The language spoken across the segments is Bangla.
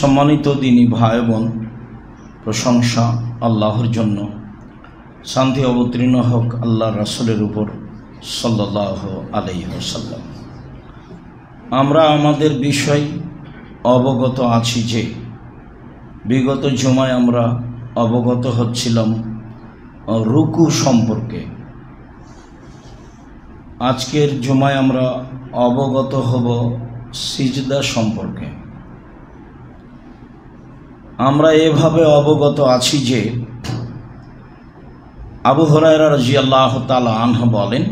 সম্মানিত দিনী ভাই বোন, প্রশংসা আল্লাহর জন্য, শান্তি অবতীর্ণ হোক আল্লাহর রাসূলের উপর সাল্লাল্লাহু আলাইহি ওয়াসাল্লাম। আমরা আমাদের বিষয় অবগত আছি যে বিগত জুমায় আমরা অবগত হচ্ছিলাম রুকু সম্পর্কে। আজকের জুমায় আমরা অবগত হব সিজদা সম্পর্কে। আমরা এভাবে অবগত আছি যে আবু হুরায়রা রাদিয়াল্লাহু তাআলা আনহু বলেন,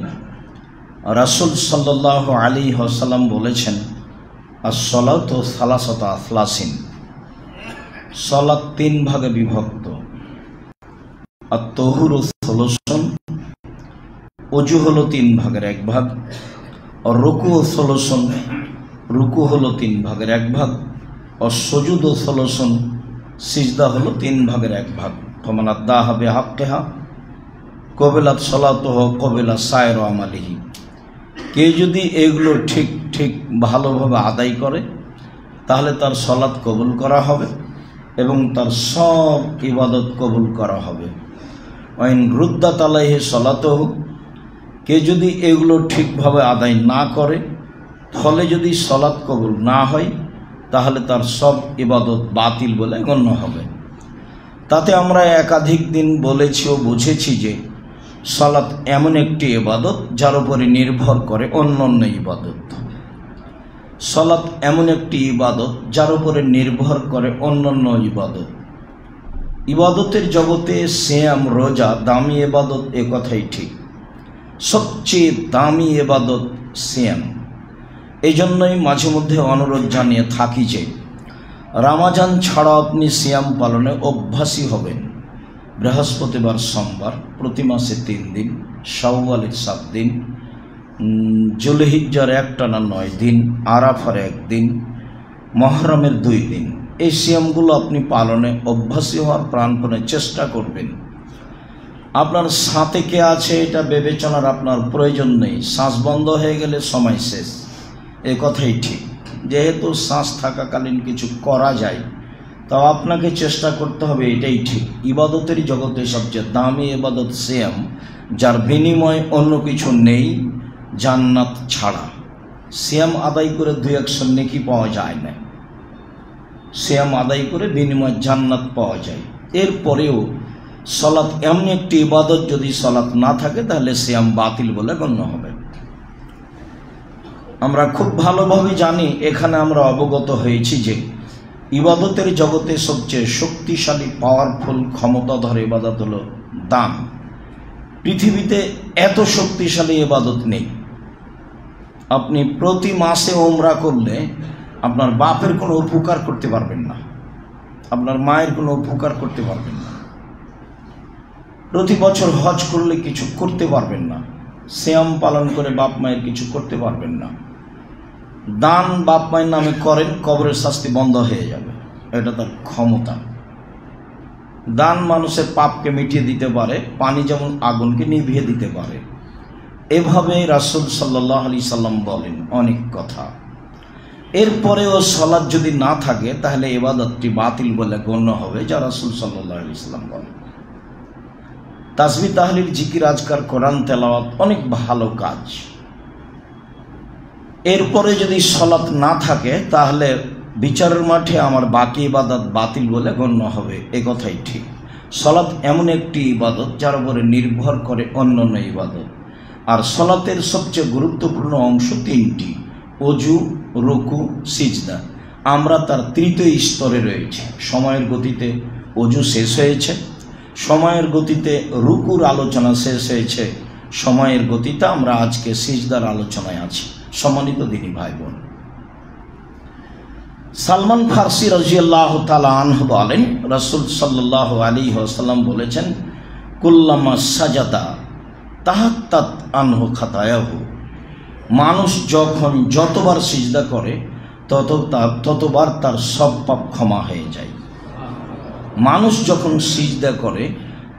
রাসূল সাল্লাল্লাহু আলাইহি ওয়াসাল্লাম বলেছেন, আস-সালাতু সালাসাতু আসলাসিন, সালাত তিন ভাগে বিভক্ত। আত-তাহুরু সুলুসুন, ওযু হলো তিন ভাগের এক ভাগ। আর রুকু সুলুসুন, রুকু হলো তিন ভাগের এক ভাগ। আর সুজুদ সুলুসুন, সিজদা হলো তিন ভাগের এক ভাগ। ফামান আদ্দাহা বিহাক্কিহা কবিলাত সালাতুহু কবিলা সায়রু আমালিহি। কে যদি এগুলো ঠিক ঠিক ভালোভাবে আদায় করে তাহলে তার সালাত কবুল করা হবে এবং তার সব ইবাদত কবুল করা হবে। ওয়াইন রুদ্দাত আলাইহি সালাতুহু, কে যদি এগুলো ঠিকভাবে আদায় না করে, ফলে যদি সালাত কবুল না হয়, তাহলে তার সব ইবাদত বাতিল বলে গণ্য হবে। তাতে আমরা একাধিক দিন বলেছি ও বুঝেছি যে সালাত এমন একটি ইবাদত যার উপরে নির্ভর করে অন্যান্য ইবাদত। সালাত এমন একটি ইবাদত যার উপরে নির্ভর করে অন্যান্য ইবাদত। ইবাদতের জগতে সিয়াম, রোজা দামি ইবাদত, এ কথাই ঠিক। সবচেয়ে দামি ইবাদত সিয়াম। এই জন্যই মাঝে মধ্যে অনুরোধ জানিয়ে থাকি যে রমজান ছাড়া আপনি সিয়াম পালনে অভ্যাসী হবেন। বৃহস্পতিবার, সোমবার, প্রতি মাসে 3 দিন, শাওয়ালের 7 দিন, জুলহিজ্জার একটানা 9 দিন, আরাফার 1 দিন, মুহররমের 2 দিন। এই সিয়ামগুলো আপনি পালনে অভ্যাসী হওয়ার প্রাণপণে চেষ্টা করবেন। আপনার সাথে কে আছে এটা বিবেচনার আপনার প্রয়োজন নেই। শ্বাস বন্ধ হয়ে গেলে সময় শেষ, এ কথাই ঠিক। যেহেতু শ্বাস থাকাকালীন কিছু করা যায়, তাও আপনাকে চেষ্টা করতে হবে, এটাই ঠিক। ইবাদতের জগতে সবচেয়ে দামি ইবাদত সিয়াম, যার বিনিময়ে অন্য কিছু নেই জান্নাত ছাড়া। সিয়াম আদায় করে 2-100 নেকি পাওয়া যায় না, সিয়াম আদায় করে বিনিময়ে জান্নাত পাওয়া যায়। এরপরেও সালাত এমন একটি ইবাদত, যদি সালাত না থাকে তাহলে সিয়াম বাতিল বলে গণ্য হবে। আমরা খুব ভালোভাবে জানি, এখানে আমরা অবগত হয়েছি যে ইবাদতের জগতে সবচেয়ে শক্তিশালী, পাওয়ারফুল, ক্ষমতাধর ইবাদত হলো দান। পৃথিবীতে এত শক্তিশালী ইবাদত নেই। আপনি প্রতি মাসে ওমরা করলে আপনার বাপের কোনো উপকার করতে পারবেন না, আপনার মায়ের কোনো উপকার করতে পারবেন না। প্রতি বছর হজ করলে কিছু করতে পারবেন না। সিয়াম পালন করে বাপ মায়ের কিছু করতে পারবেন না। দান বাপ মায়ের নামে করেন, কবরের শাস্তি বন্ধ হয়ে যাবে, এটা তার ক্ষমতা। দান মানুষের পাপকে মিটিয়ে দিতে পারে, পানি যেমন আগুনকে নিভিয়ে দিতে পারে। এভাবে রাসূল সাল্লাল্লাহু আলাইহি সাল্লাম বলেন অনেক কথা। এরপরেও সালাত যদি না থাকে তাহলে ইবাদতটি বাতিল বলে গণ্য হবে, যা রাসূল সাল্লাল্লাহু আলাইহি সাল্লাম বলেন। তাসবিহ, তাহলিল, জিকির, আজকার, কোরআন তেলাওয়াত অনেক ভালো কাজ। এরপরে যদি সালাত না থাকে তাহলে বিচারের মাঠে আমার বাকি ইবাদত বাতিল বলে গণ্য হবে, এ কথাই ঠিক। সালাত এমন একটি ইবাদত যার উপরে নির্ভর করে অন্যান্য ইবাদত। আর সালাতের সবচেয়ে গুরুত্বপূর্ণ অংশ 3টি: ওযু, রুকু, সিজদা। আমরা তার তৃতীয় স্তরে রয়েছে। সময়ের গতিতে ওযু শেষ হয়েছে, সময়ের গতিতে রুকুর আলোচনা শেষ হয়েছে, সময়ের গতিতে আমরা আজকে সিজদার আলোচনায় আছি। সম্মানিত দিনী ভাই বোন, সালমান ফারসি রাদিয়াল্লাহু তাআলা আনহু বলেন, রাসূল সাল্লাল্লাহু আলাইহি ওয়াসাল্লাম বলেছেন, কুল্লামা সাজাদা তাহাত্তাত আনহু খাতায়াহু। মানুষ যখন যতবার সিজদা করে ততবার তার সব পাপ ক্ষমা হয়ে যায়। মানুষ যখন সিজদা করে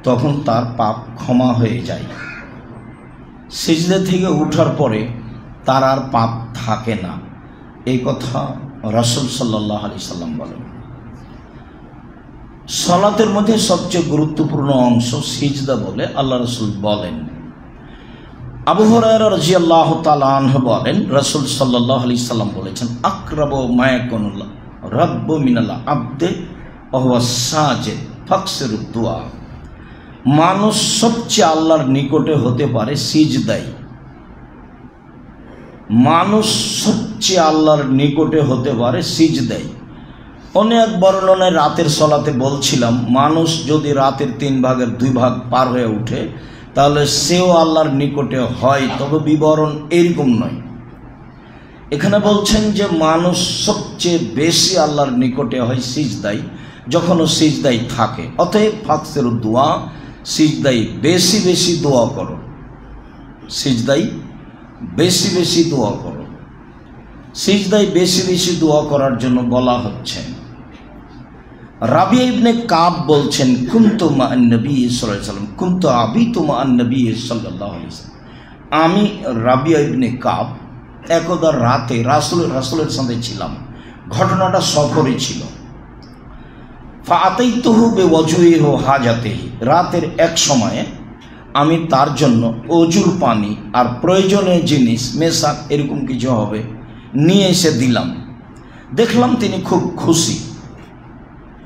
তখন তার পাপ ক্ষমা হয়ে যায়। সিজদা থেকে ওঠার পরে তার আর পাপ থাকে না, এই কথা রাসূল সাল্লাল্লাহু আলাইহি সাল্লাম বলেন। সালাতের মধ্যে সবচেয়ে গুরুত্বপূর্ণ অংশ সিজদা বলে আল্লাহ রাসূল বলেন। আবু হুরায়রা রাদিয়াল্লাহু তাআলা আনহু বলেন, রাসূল সাল্লাল্লাহু আলাইহি সাল্লাম বলেছেন, আকরাবু মা ইয়াকুনুল রাব্বু মিনাল আবদে ওয়া হুয়া সাজিদ ফাকসিরুদ দুআ। মানুষ সবচেয়ে আল্লাহর নিকটে হতে পারে সিজদায়। মানুষ সবচেয়ে আল্লাহর নিকটে হতে পারে সিজদায়। অনেক বর্ণনায় রাতের সলাতে বলছিলাম, মানুষ যদি রাতের 3 ভাগের 2 ভাগ পার হয়ে ওঠে তাহলে সেও আল্লাহর নিকটে হয়, তবে বিবরণ এরকম নয়। এখানে বলছেন যে মানুষ সবচেয়ে বেশি আল্লাহর নিকটে হয় সিজদায়, যখন ও সিজদায় থাকে। অতএব ফাকসিরুদ দুআ, সিজদায় বেশি বেশি দোয়া করো, সিজদায় বেশি বেশি দোয়া করো। সিজদায় বেশি বেশি দোয়া করার জন্য বলা হচ্ছে। রাবিয়া ইবনে কাব বলছেন, কুনতু মা'আন নবী সাল্লাল্লাহু আলাইহি ওয়াসাল্লাম কুনতু আবিতু মা'আন নবী সাল্লাল্লাহু আলাইহি ওয়াসাল্লাম। আমি রাবিয়া ইবনে কাব একদা রাতে রাসূলের সাথে ছিলাম। ঘটনাটা সফরে ছিল। ফাআতাইতুহু বিওয়াজহিহি ওয়া হাজাতিহি। রাতের এক সময়ে আমি তার জন্য অজুর পানি আর প্রয়োজনীয় জিনিস, মেসাক এরকম কিছু হবে, নিয়ে এসে দিলাম। দেখলাম তিনি খুব খুশি।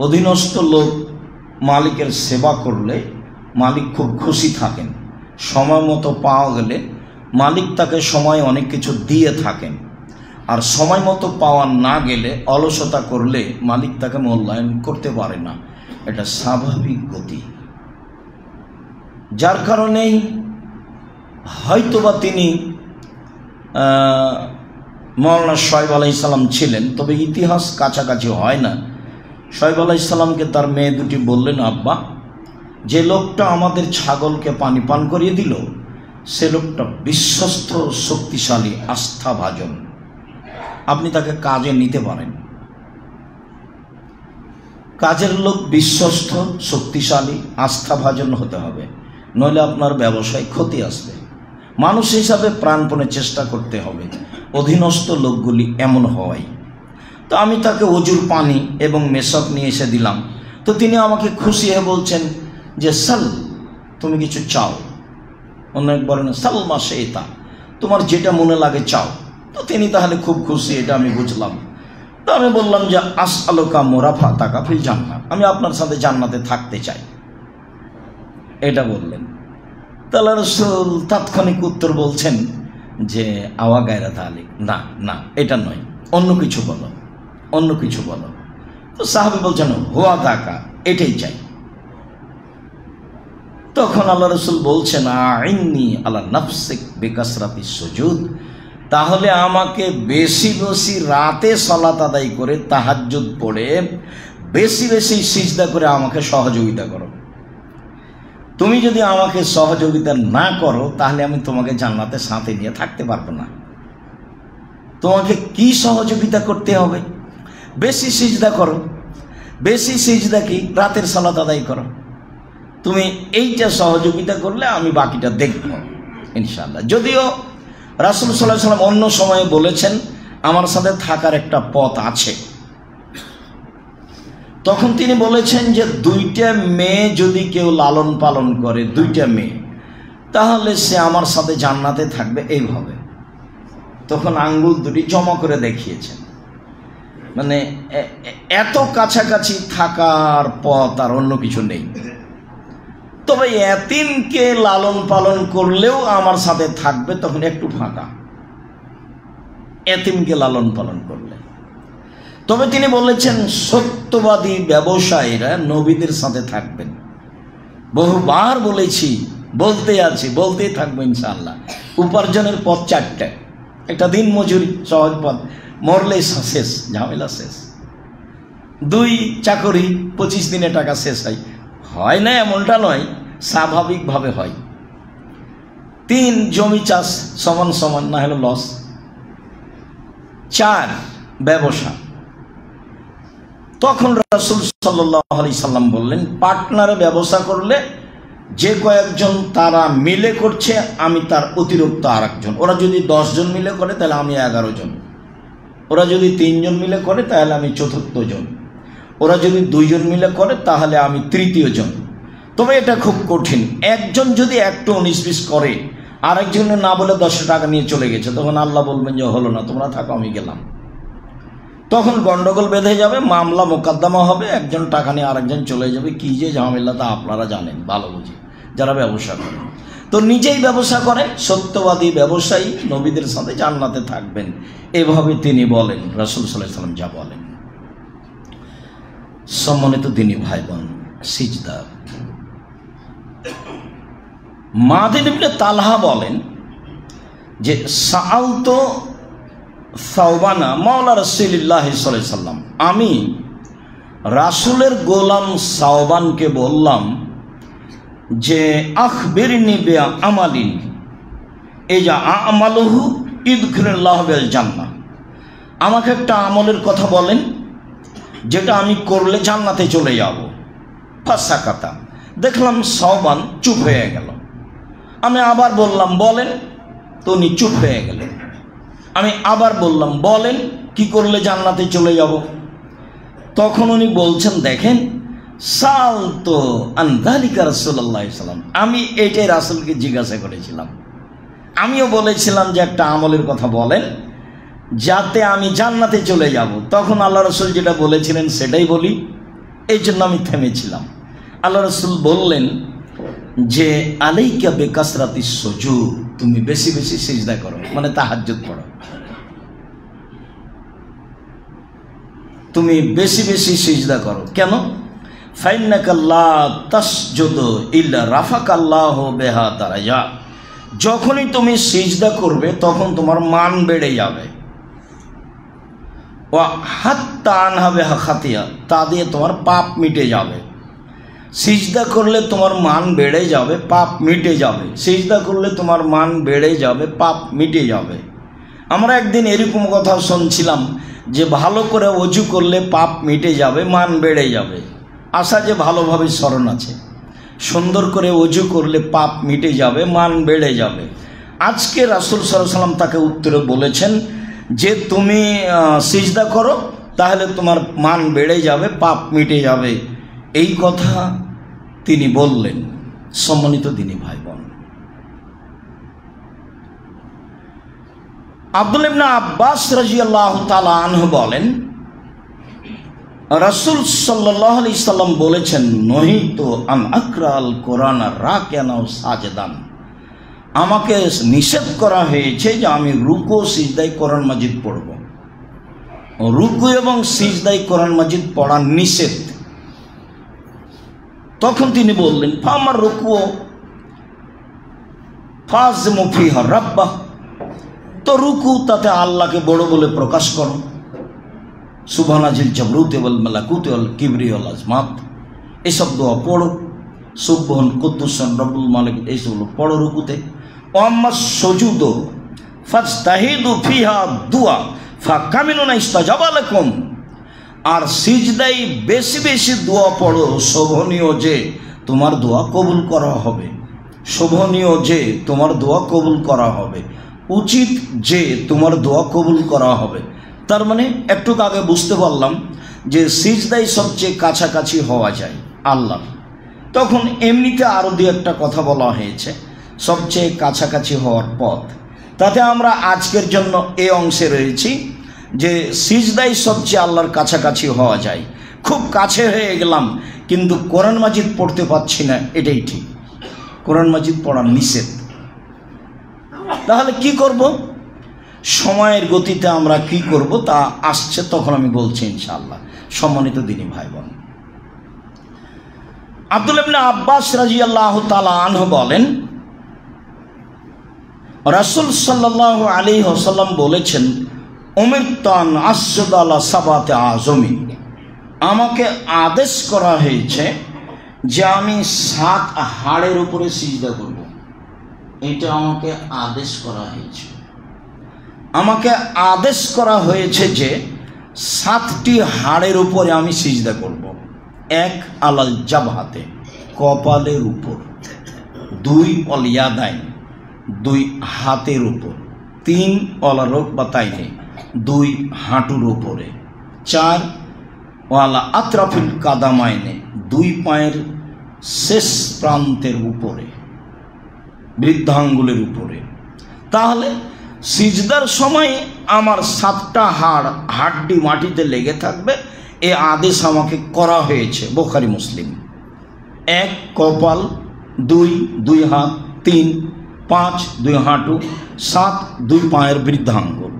অধীনস্থ লোক মালিকের সেবা করলে মালিক খুব খুশি থাকেন। সময় মতো পাওয়া গেলে মালিক তাকে সময় অনেক কিছু দিয়ে থাকেন, আর সময় মতো পাওয়া না গেলে অলসতা করলে মালিক তাকে মূল্যায়ন করতে পারে না। এটা স্বাভাবিক গতি। যার কারণেই হয়তোবা তিনি মওলানা শোয়েব আলাইহিস সালাম ছিলেন, তবে ইতিহাস কাছাকাছি হয় না। শোয়েব আলাইহিস সালামকে তার মেয়ে দুটি বললেন, আব্বা, যে লোকটা আমাদের ছাগলকে পানি পান করিয়ে দিল সে লোকটা বিশ্বস্ত, শক্তিশালী, আস্থাভাজন, আপনি তাকে কাজে নিতে পারেন। কাজের লোক বিশ্বস্ত, শক্তিশালী, আস্থাভাজন হতে হবে, নইলে আপনার ব্যবসায় ক্ষতি আসবে। মানুষ হিসাবে প্রাণপণে চেষ্টা করতে হবে অধীনস্থ লোকগুলি এমন হওয়াই। তো আমি তাকে অজুর পানি এবং মেশক নিয়ে এসে দিলাম। তো তিনি আমাকে খুশি হয়ে বলছেন যে, সাল, তুমি কিছু চাও। অনেক বলেন সাল মাসে এটা, তোমার যেটা মনে লাগে চাও। তো তিনি তাহলে খুব খুশি, এটা আমি বুঝলাম। তো আমি বললাম যে, আসআলুকা মুরাফাতাকা ফিল জান্নাত, আমি আপনার সাথে জান্নাতে থাকতে চাই, এটা বললেন। তাহলে রাসূল তাৎক্ষণিক উত্তর বলছেন যে, আওয়া গায়রা তালিক, না না, এটা নয়, অন্য কিছু বলো, অন্য কিছু বলো। তো সাহাবী বলছেন, হুয়া দাকা, এটাই চাই। তখন আল্লাহ রাসূল বলছেন, আইন্নি আলা নাফসিক বিকাসরাতিস সুজুদ, তাহলে আমাকে বেশি বেশি রাতে সালাত আদায় করে, তাহাজ্জুদ পড়ে বেশি বেশি সিজদা করে আমাকে সহযোগিতা করো। তুমি যদি আমাকে সহযোগিতা না করো তাহলে আমি তোমাকে জান্নাতে সাথে নিয়ে থাকতে পারবো না। তোমাকে কি সহযোগিতা করতে হবে? বেশি সিজদা করো। বেশি সিজদা কি? রাতের সালাত আদায় করো। তুমি এইটা সহযোগিতা করলে আমি বাকিটা দেখব ইনশাআল্লাহ। যদিও রাসূল সাল্লাল্লাহু আলাইহি ওয়াসাল্লাম অন্য সময়ে বলেছেন আমার সাথে থাকার একটা পথ আছে। তখন তিনি বলেছেন যে 2টা মেয়ে যদি কেউ লালন পালন করে, 2টা মেয়ে, তাহলে সে আমার সাথে জান্নাতে থাকবে এইভাবে। তখন আঙ্গুল দুটি জমা করে দেখিয়েছেন। মানে এত কাছাকাছি থাকার পথ আর অন্য কিছু নেই। তবে এতিমকে লালন পালন করলেও আমার সাথে থাকবে, তখন একটু ফাঁকা, এতিমকে লালন পালন করলে। তবে তিনি বলেছেন সত্যবাদী ব্যবসায়ীরা নবীদের সাথে থাকবেন। বহুবার বলেছি, বলতেই থাকবো ইনশাআল্লাহ। উপার্জনের পথ 4টা। একটা দিন মজুরি, সহজ পথ, মরলেই শেষ, ঝামেলা শেষ। 2 চাকরি, 25 দিনে টাকা শেষ হয় না এমনটা নয়, স্বাভাবিকভাবে হয়। 3 জমি চাষ সমান সমান, না হলে লস। 4 ব্যবসা। তখন রাসূল সাল্লাল্লাহু আলাইহি সাল্লাম বললেন, পার্টনারে ব্যবসা করলে যে কয়েকজন তারা মিলে করছে আমি তার অতিরিক্ত আরেকজন। ওরা যদি 10 জন মিলে করে তাহলে আমি 11 জন। ওরা যদি 3 জন মিলে করে তাহলে আমি 4র্থ জন। ওরা যদি 2 জন মিলে করে তাহলে আমি তৃতীয় জন। তবে এটা খুব কঠিন। একজন যদি একটু 19-20 করে, আরেকজনে না বলে 10 টাকা নিয়ে চলে গেছে, তখন আল্লাহ বলবেন যে হলো না, তোমরা থাকো, আমি গেলাম। তখন গন্ডগোল বেঁধে যাবে, মামলা মোকদ্দমা হবে, একজন টাকা নিয়ে আরেকজন চলে যাবে। কি যে ঝামেলা তা আপনারা জানেন ভালো বুঝি, যারা ব্যবসা করেন। তো নিজেই ব্যবসা করেন, সত্যবাদী ব্যবসায়ী নবীদের সাথে জান্নাতে থাকবেন, এভাবে তিনি বলেন, রাসূল সাল্লাল্লাহু আলাইহি ওয়াসাল্লাম যা বলেন। সম্মানিত দিনী ভাই বোন, সিজদা। মাদিন ইবনে তালহা বলেন যে সাআলতু সাওবানা মাওলা রাসূলিল্লাহ সাল্লাল্লাহু আলাইহি ওয়াসাল্লাম, আমি রাসূলের গোলাম সাওবানকে বললাম যে আখবিরনি বিআমালিন ইজা আমালুহু ইদখিলুল্লাহু বিল জান্নাহ, আমাকে একটা আমলের কথা বলেন যেটা আমি করলে জান্নাতে চলে যাব। ফাসাকাতা, দেখলাম সাওবান চুপ হয়ে গেল। আমি আবার বললাম বলেন, তো উনি চুপ হয়ে গেলেন। আমি আবার বললাম বলেন কি করলে জান্নাতে চলে যাব। তখন উনি বলছেন দেখেন, সালতো আন যালিকা রাসূলুল্লাহ সাল্লাল্লাহু আলাইহি ওয়াসাল্লাম, আমি এটাই রাসূলকে জিজ্ঞাসা করেছিলাম। আমিও বলেছিলাম যে একটা আমলের কথা বলেন যাতে আমি জান্নাতে চলে যাব। তখন আল্লাহ রাসূল যেটা বলেছিলেন সেটাই বলি, এই জন্য আমি থেমেছিলাম। আল্লাহ রাসূল বললেন যে আলাইকা বিকাসরাতিস সুজুদ, তুমি বেশি বেশি সিজদা করো, মানে তাহাজ্জুদ পড়ো। তুমি বেশি বেশি সিজদা করো। কেন? ফাইন্নাকা লা তাসজুদু ইল্লা রাফাকাল্লাহু বিহা দারাজা, যখনই তুমি সিজদা করবে তখন তোমার মান বেড়ে যাবে। ওয়া হাত্তা আনহা বিহা খাতিয়া, তা দিয়ে তোমার পাপ মিটে যাবে। সিজদা করলে তোমার মান বেড়ে যাবে, পাপ মিটে যাবে। সিজদা করলে তোমার মান বেড়ে যাবে, পাপ মিটে যাবে। আমরা একদিন এরকম কথা শুনছিলাম যে ভালো করে ওযু করলে পাপ মিটে যাবে, মান বেড়ে যাবে। আশা যে ভালোভাবে স্মরণ আছে, সুন্দর করে ওযু করলে পাপ মিটে যাবে, মান বেড়ে যাবে। আজকে রাসূল সাল্লাল্লাহু আলাইহি ওয়াসাল্লাম তাকে উত্তরে বলেছেন যে তুমি সিজদা করো, তাহলে তোমার মান বেড়ে যাবে, পাপ মিটে যাবে। এই কথা তিনি বললেন। সম্মানিত দিনী ভাই বোন, আব্দুল্লাহ ইবনে আব্বাস রাদিয়াল্লাহু তাআলা আনহু বলেন, রাসূল সাল্লাল্লাহু আলাইহি সাল্লাম বলেছেন, নহিতু আন আকরাল কোরআন রাকিয়ান ও সাজদান, আমাকে নিষেধ করা হয়েছে যে আমি রুকু সিজদায় কোরআন মাজিদ পড়ব। রুকু এবং সিজদায় কোরআন মাজিদ পড়া নিষেধ। তখন তিনি বললেন, ফামার রুকু ফাজমু ফিহা রাব্বাহ, তো রুকু তাতে আল্লাহকে বড় বলে প্রকাশ করো। সুবহানাজিল জাবরুতি ওয়াল মালাকুতি ওয়াল কিবরি ওয়াল আজমাত, এসব দোয়া পড়ো। সুবহান কুদ্দুসান রব্বুল মালিক, এইসবগুলো পড়ো রুকুতে। ওয়াম্মা সুজুদ ফাজতাহিদু ফিহা দুআ ফাকামিনুনা ইস্তাজাবা লাকুম, আর সিজদাই বেশি বেশি দোয়া পড়ো, শোভনীয় যে তোমার দোয়া কবুল করা হবে। শোভনীয় যে তোমার দোয়া কবুল করা হবে, উচিত যে তোমার দোয়া কবুল করা হবে। তার মানে একটু আগে বুঝতে পারলাম যে সিজদাই সবচেয়ে কাছাকাছি হওয়া যায় আল্লাহ। তখন এমনিতে আরও দু একটা কথা বলা হয়েছে সবচেয়ে কাছাকাছি হওয়ার পথ। তাতে আমরা আজকের জন্য এই অংশে রয়েছি যে সিজদাই সবচেয়ে আল্লাহর কাছাকাছি হওয়া যায়। খুব কাছে হয়ে গেলাম কিন্তু কোরআন মাজিদ পড়তে পারছি না, এটাই ঠিক। কোরআন মাজিদ পড়া নিষেধ। তাহলে কি করব? সময়ের গতিতে আমরা কি করব তা আসছে, তখন আমি বলছি ইনশাআল্লাহ। সম্মানিত দিনী ভাই বোন, আব্দুল্লাহ ইবনে আব্বাস রাদিয়াল্লাহু তাআলা আনহু বলেন, রাসূল সাল্লাল্লাহু আলাইহি ওয়াসাল্লাম বলেছেন, উমিরতু আন আসজুদা আলা সাবাতি আযমি, আমাকে আদেশ করা হয়েছে যে আমি 7 হাড়ের উপরে সিজদা করব। এটা আমাকে আদেশ করা হয়েছে। আমাকে আদেশ করা হয়েছে যে 7টি হাড়ের উপরে আমি সিজদা করব। 1 আলাল জাবহাতে, কপালের উপর। 2 অল ইয়াদাইন, 2 হাতের উপর। 3 অলা রুকবাতাইনে, 2 হাঁটুর উপরে। 4 ওয়ালা আতরাফিল কাদামাইনে, দুই পায়ের শেষ প্রান্তের উপরে, বৃদ্ধাঙ্গুলের উপরে। তাহলে সিজদার সময় আমার 7টা হাড্ডি মাটিতে লেগে থাকবে, এ আদেশ আমাকে করা হয়েছে। বুখারী মুসলিম। 1 কপাল, 2 হাত, 3 5 2 হাঁটু, 7 2 পায়ের বৃদ্ধাঙ্গুল।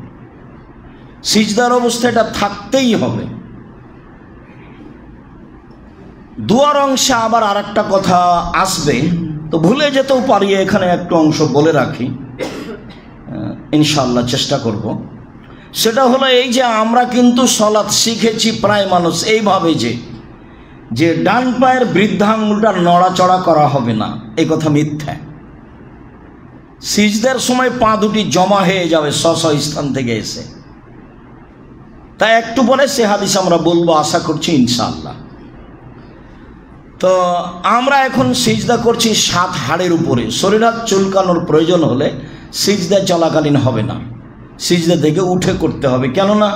সিজদার অবস্থা এটা থাকতেই হবে। দুয়ার অংশে আবার আর একটা কথা আসবে, তো ভুলে যেতেও পারি, এখানে একটু অংশ বলে রাখি, ইনশাআল্লাহ চেষ্টা করব। সেটা হলো এই যে আমরা কিন্তু সলাৎ শিখেছি প্রায় মানুষ এইভাবে যে ডান পায়ের বৃদ্ধাঙ্গুলটা নড়াচড়া করা হবে না, এই কথা মিথ্যা। সিজদার সময় পা দুটি জমা হয়ে যাবে স্ব স্থান থেকে এসে। তাই একটু পরে সে হাদিস আমরা বলবো, আশা করছি ইনশাআল্লাহ। তো আমরা এখন সিজদা করছি 7 হাড়ের উপরে। শরীর হাত চুলকানোর প্রয়োজন হলে সিজদা চলাকালীন হবে না, সিজদা থেকে উঠে করতে হবে। কেননা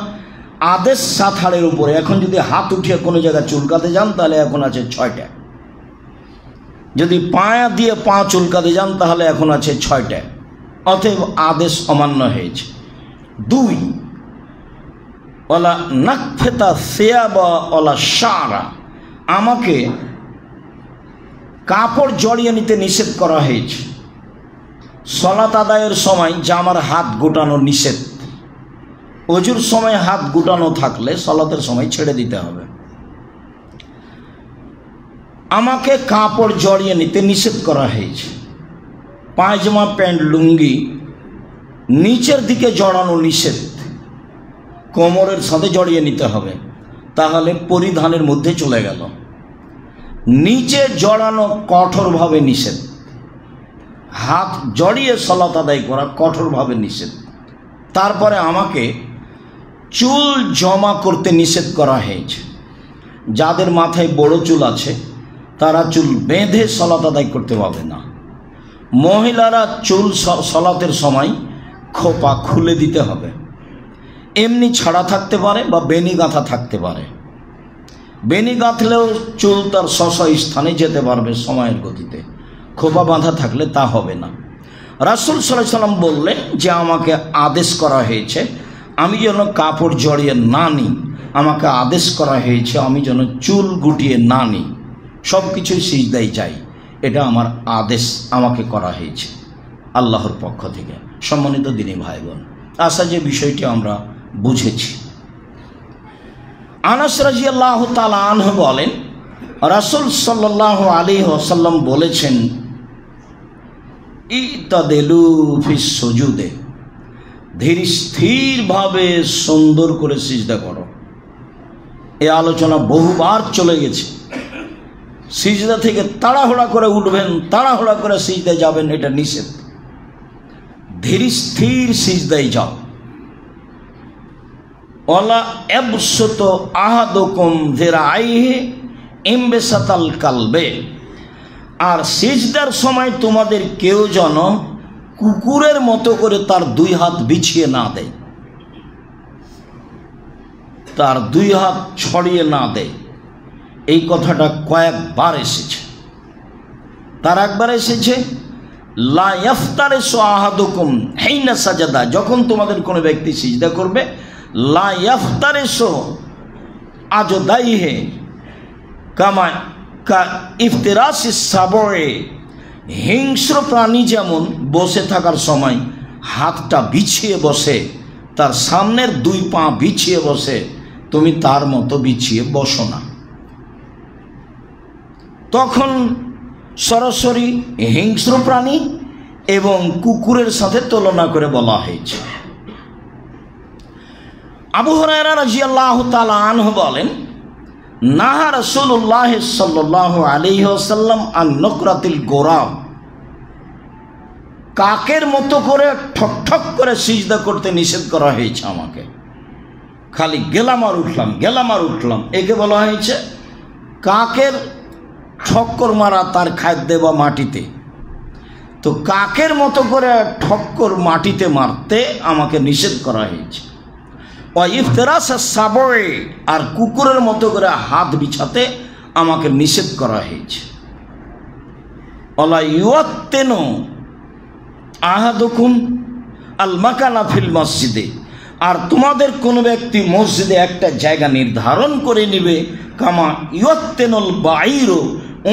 আদেশ 7 হাড়ের উপরে। এখন যদি হাত উঠিয়ে কোনো জায়গায় চুলকাতে যান তাহলে এখন আছে 6টা। যদি পায়া দিয়ে পা চুলকাতে যান তাহলে এখন আছে 6টা। অতএব আদেশ অমান্য হয়েছে। 2 ওয়ালা নাকফেতা সিয়াবা ওয়ালা শারা, আমাকে কাপড় জড়িয়ে নিতে নিষেধ করা হয়েছে। সলাত আদায়ের সময় জামার হাত গোটানো নিষেধ। ওযুর সময় হাত গোটানো থাকলে সলাতের সময় ছেড়ে দিতে হবে। আমাকে কাপড় জড়িয়ে নিতে নিষেধ করা হয়েছে। পায়জামা, প্যান্ট, লুঙ্গি নিচের দিকে জড়ানো নিষেধ, কোমরের সাথে জড়িয়ে নিতে হবে, তাহলে পরিধানের মধ্যে চলে গেল। নিচে জড়ানো কঠোরভাবে নিষেধ। হাত জড়িয়ে সলাত আদায় করা কঠোরভাবে নিষেধ। তারপরে আমাকে চুল জমা করতে নিষেধ করা হয়েছে। যাদের মাথায় বড় চুল আছে তারা চুল বেঁধে সলাত আদায় করতে পারবে না। মহিলারা চুল সলাতের সময় খোপা খুলে দিতে হবে। এমনি ছাড়া থাকতে পারে বা বেনি গাঁথা থাকতে পারে। বেনি গাঁথলেও চুল তার স্থানে যেতে পারবে সময়ের গতিতে। খোপা বাঁধা থাকলে তা হবে না। রাসূল সাল্লাল্লাহু আলাইহি সাল্লাম বললেন যে আমাকে আদেশ করা হয়েছে আমি যেন কাপড় জড়িয়ে না নিই, আমাকে আদেশ করা হয়েছে আমি যেন চুল গুটিয়ে না নিই, সব কিছুই সিজদায় যাই, এটা আমার আদেশ আমাকে করা হয়েছে আল্লাহর পক্ষ থেকে। সম্মানিত দিনী ভাই বোন, আশা যে বিষয়টি আমরা বুঝেছি। আনাস রাদিয়াল্লাহু তাআলা আনহু বলেন, রাসূল সাল্লাল্লাহু আলাইহি ওয়াসাল্লাম বলেছেন, ইতাদেলু ফিস সুজুদে, ধীর স্থিরভাবে সুন্দর করে সিজদা করো। এই আলোচনা বহুবার চলে গেছে। সিজদা থেকে তাড়াহুড়া করে উঠবেন, তাড়াহুড়া করে সিজদায় যাবেন, এটা নিষেধ। ধীর স্থির সিজদায় যাও। ওয়ালা ইয়াবসুতু আহাদুকুম যিরাইহি ইমবিসাতাল কালবে, আর সিজদার সময় তোমাদের কেউ যেন কুকুরের মতো করে তার 2 হাত বিছিয়ে না দেয়, তার 2 হাত ছড়িয়ে না দেয়। এই কথাটা কয়েকবার এসেছে। তার একবার এসেছে লা ইয়াফতারিসু আহাদুকুম হিনা সাজাদা, যখন তোমাদের কোনো ব্যক্তি সিজদা করবে, লা ইয়াফতারিসু আজদাইহি কামা কা ইফতিরাসিস সাবয়ে, হিংস্র প্রাণী যেমন বসে থাকার সময় হাতটা বিছিয়ে বসে, তার সামনের 2 পা বিছিয়ে বসে, তুমি তার মতো বিছিয়ে বসো না। তখন সরাসরি হিংস্র প্রাণী এবং কুকুরের সাথে তুলনা করে বলা হয়েছে। আবু হুরায়রা রাদিয়াল্লাহু তাআলা আনহু বলেন, নাহা রাসূলুল্লাহ সাল্লাল্লাহু আলাইহি ওয়াসাল্লাম আন নুকরাতিল গোরাব, কাকের মতো করে ঠক ঠক করে সিজদা করতে নিষেধ করা হয়েছে আমাকে। খালি গেলাম আর উঠলাম, গেলাম আর উঠলাম, একে বলা হয়েছে কাকের ঠক্কর মারা তার খাদ্যে বা মাটিতে। তো কাকের মতো করে ঠক্কর মাটিতে মারতে আমাকে নিষেধ করা হয়েছে। আর কুকুরের মতো করে হাত বিছাতে আমাকে নিষেধ করা হয়েছে। আহাদুকুম আল মাকানা ফিল মসজিদে, আর তোমাদের কোনো ব্যক্তি মসজিদে একটা জায়গা নির্ধারণ করে নেবে, কামা ইয়ত্তেনুল বাইরো,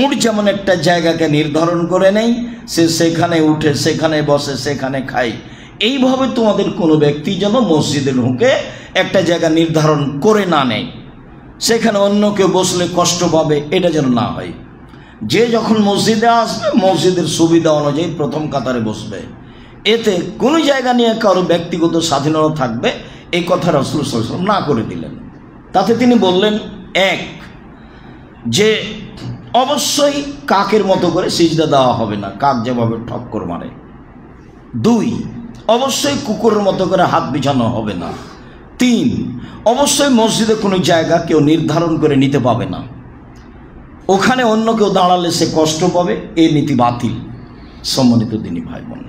উট যেমন একটা জায়গাকে নির্ধারণ করে নেই, সে সেখানে উঠে সেখানে বসে সেখানে খায়, এইভাবে তোমাদের কোনো ব্যক্তি যেন মসজিদে ঢুকে একটা জায়গা নির্ধারণ করে না নেয়, সেখানে অন্য কেউ বসলে কষ্ট পাবে, এটা যেন না হয়। যে যখন মসজিদে আসবে মসজিদের সুবিধা অনুযায়ী প্রথম কাতারে বসবে, এতে কোনো জায়গা নিয়ে কারো ব্যক্তিগত স্বাধীনতা থাকবে, এই কথা রাসূল সাল্লাল্লাহু আলাইহি ওয়াসাল্লাম না করে দিলেন। তাতে তিনি বললেন, এক, যে অবশ্যই কাকের মতো করে সিজদা দেওয়া হবে না, কাক যেভাবে ঠক্কর মারে। দুই, অবশ্যই কুকুরের মতো করে হাত বিছানো হবে না। তিন, অবশ্যই মসজিদে কোনো জায়গা কেউ নির্ধারণ করে নিতে পাবে না, ওখানে অন্য কেউ দাঁড়ালে সে কষ্ট পাবে, এই নীতি বাতিল। সম্মানিত দিনী ভাই বোন,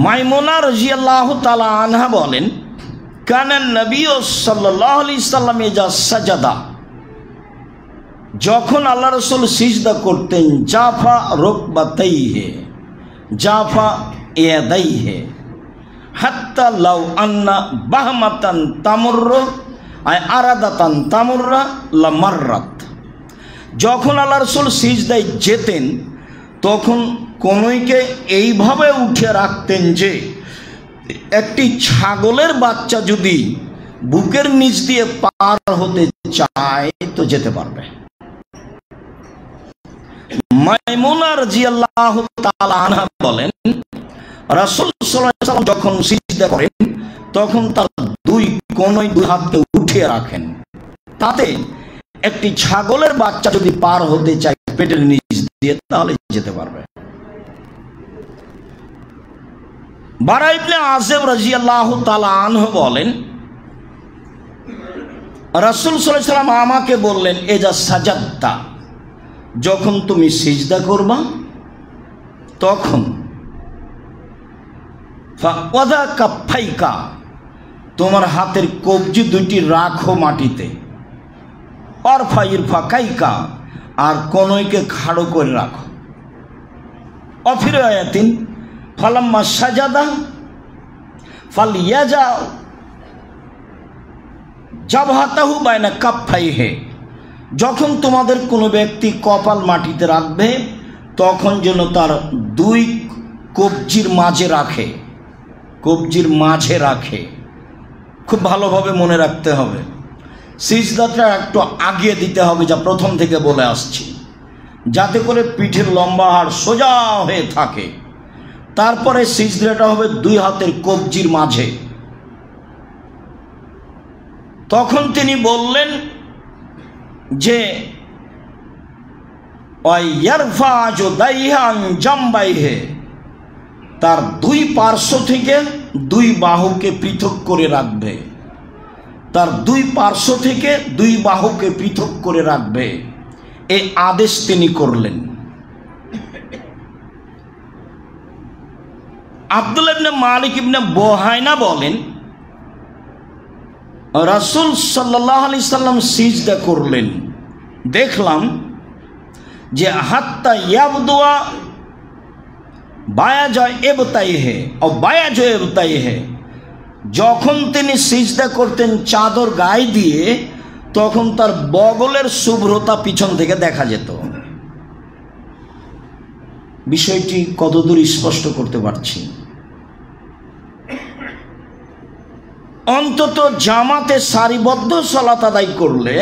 মাইমুনা রাদিয়াল্লাহু তাআলা আনহা বলেন, কানান নবী সাল্লাল্লাহু আলাইহি সাল্লাম ইজা সাজাদা, যখন আল্লাহ রাসূল সিজদা করতেন, জাফা রুকবাতাইহি, জাফা ইয়াদাইহি, হাত্তা লাউ আন্না বাহমাতান তামুররু আই আরাদাতান তামুররা লামাররাত, যখন আল্লাহ রাসূল সিজদায় যেতেন তখন কনুইকে এইভাবে উঠে রাখতেন যে একটি ছাগলের বাচ্চা যদি বুকের নিচ দিয়ে পার হতে চায় তো যেতে পারবে। মাইমুনা রাদিয়াল্লাহু তাআলা আনহা বলেন, রাসূল সাল্লাল্লাহু আলাইহি ওয়াসাল্লাম যখন সিজদা করেন তখন তার দুই কনুই দুই হাতে উঠিয়ে রাখেন, তাতে একটি ছাগলের বাচ্চা যদি পার হতে চায় পেটের নিচ দিয়ে তাহলে যেতে পারবে। বারা ইবনে আযিব রাদিয়াল্লাহু তাআলা আনহু বলেন, রাসূল সাল্লাল্লাহু আলাইহি ওয়াসাল্লাম আমাকে বললেন, এজা সাজাদতা, যখন তুমি সিজদা করবা তখন ফাওয়াদা কাফাইকা, তোমার হাতের কবজি দুইটি রাখো মাটিতে, আর ফাইর ফাকাইকা, আর কনুইকে খাড়ো করে রাখো। অফির আয়াতিন ফালাম্মা সাজাদা ফালিয়াজা জাবহাতাহু বাইনা কাফাইহি, যখন তোমাদের কোনো ব্যক্তি কপাল মাটিতে রাখবে তখন যেন তার দুই কবজির মাঝে রাখে, কবজির মাঝে রাখে। খুব ভালোভাবে মনে রাখতে হবে, সিজদাটা একটু আগিয়ে দিতে হবে, যা প্রথম থেকে বলে আসছি, যাতে করে পিঠের লম্বা হাড় সোজা হয়ে থাকে। তারপরে সিজদাটা হবে দুই হাতের কবজির মাঝে। তখন তিনি বললেন যে ওয়াইয়ারফা যুদাইহা আন জামবাইহি, তার দুই পার্শ্ব থেকে দুই বাহুকে পৃথক করে রাখবে, তার দুই পার্শ্ব থেকে দুই বাহুকে পৃথক করে রাখবে, এই আদেশ তিনি করলেন। আব্দুল্লাহ ইবনে মালিক ইবনে বুহাইনা বলেন, রাসূল সাল্লাল্লাহু আলাইহি সাল্লাম সিজদা করলেন, দেখলাম যে হাত্তা ইয়াবদুয়া বায়াজা এবতাইহি ও বায়াজা এবতাইহি, যখন তিনি সিজদা করতেন চাদর গায়ে দিয়ে তখন তার বগলের শুভ্রতা পিছন থেকে দেখা যেত। বিষয়টি কতদূর স্পষ্ট করতে পারছি? অন্তত জামাতে সারিবদ্ধ সালাত আদায় করলে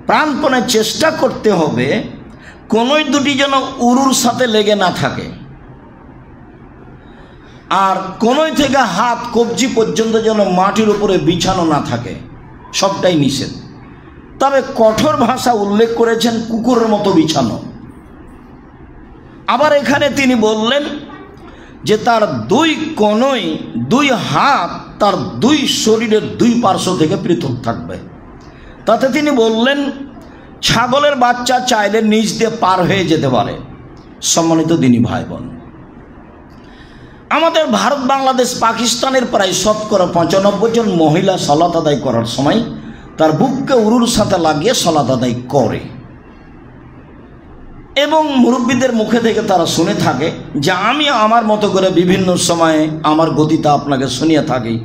প্রাণপণে চেষ্টা করতে হবে কোনোই দুটি যেন উরুর সাথে লেগে না থাকে, আর কোনোই থেকে হাত কবজি পর্যন্ত যেন মাটির উপরে বিছানো না থাকে, সবটাই নিষেধ। তবে কঠোর ভাষা উল্লেখ করেছেন কুকুরের মতো বিছানো। আবার এখানে তিনি বললেন যে তার দুই কনুই দুই হাত তার দুই শরীরের দুই পার্শ্ব থেকে পৃথক থাকবে। তাতে তিনি বললেন ছাগলের বাচ্চা চাইলে নিচ দিয়ে পার হয়ে যেতে পারে। সম্মানিত দিনী ভাই বোন, আমাদের ভারত, বাংলাদেশ, পাকিস্তানের প্রায় শতকরা 95 জন মহিলা সালাত আদায় করার সময় তার বুককে উরুর সাথে লাগিয়ে সালাত আদায় করে, এবং মুরব্বীদের মুখে থেকে তারা শুনে থাকে যে আমি আমার মতো করে বিভিন্ন সময়ে আমার গতিতে আপনাকে শুনিয়ে থাকি।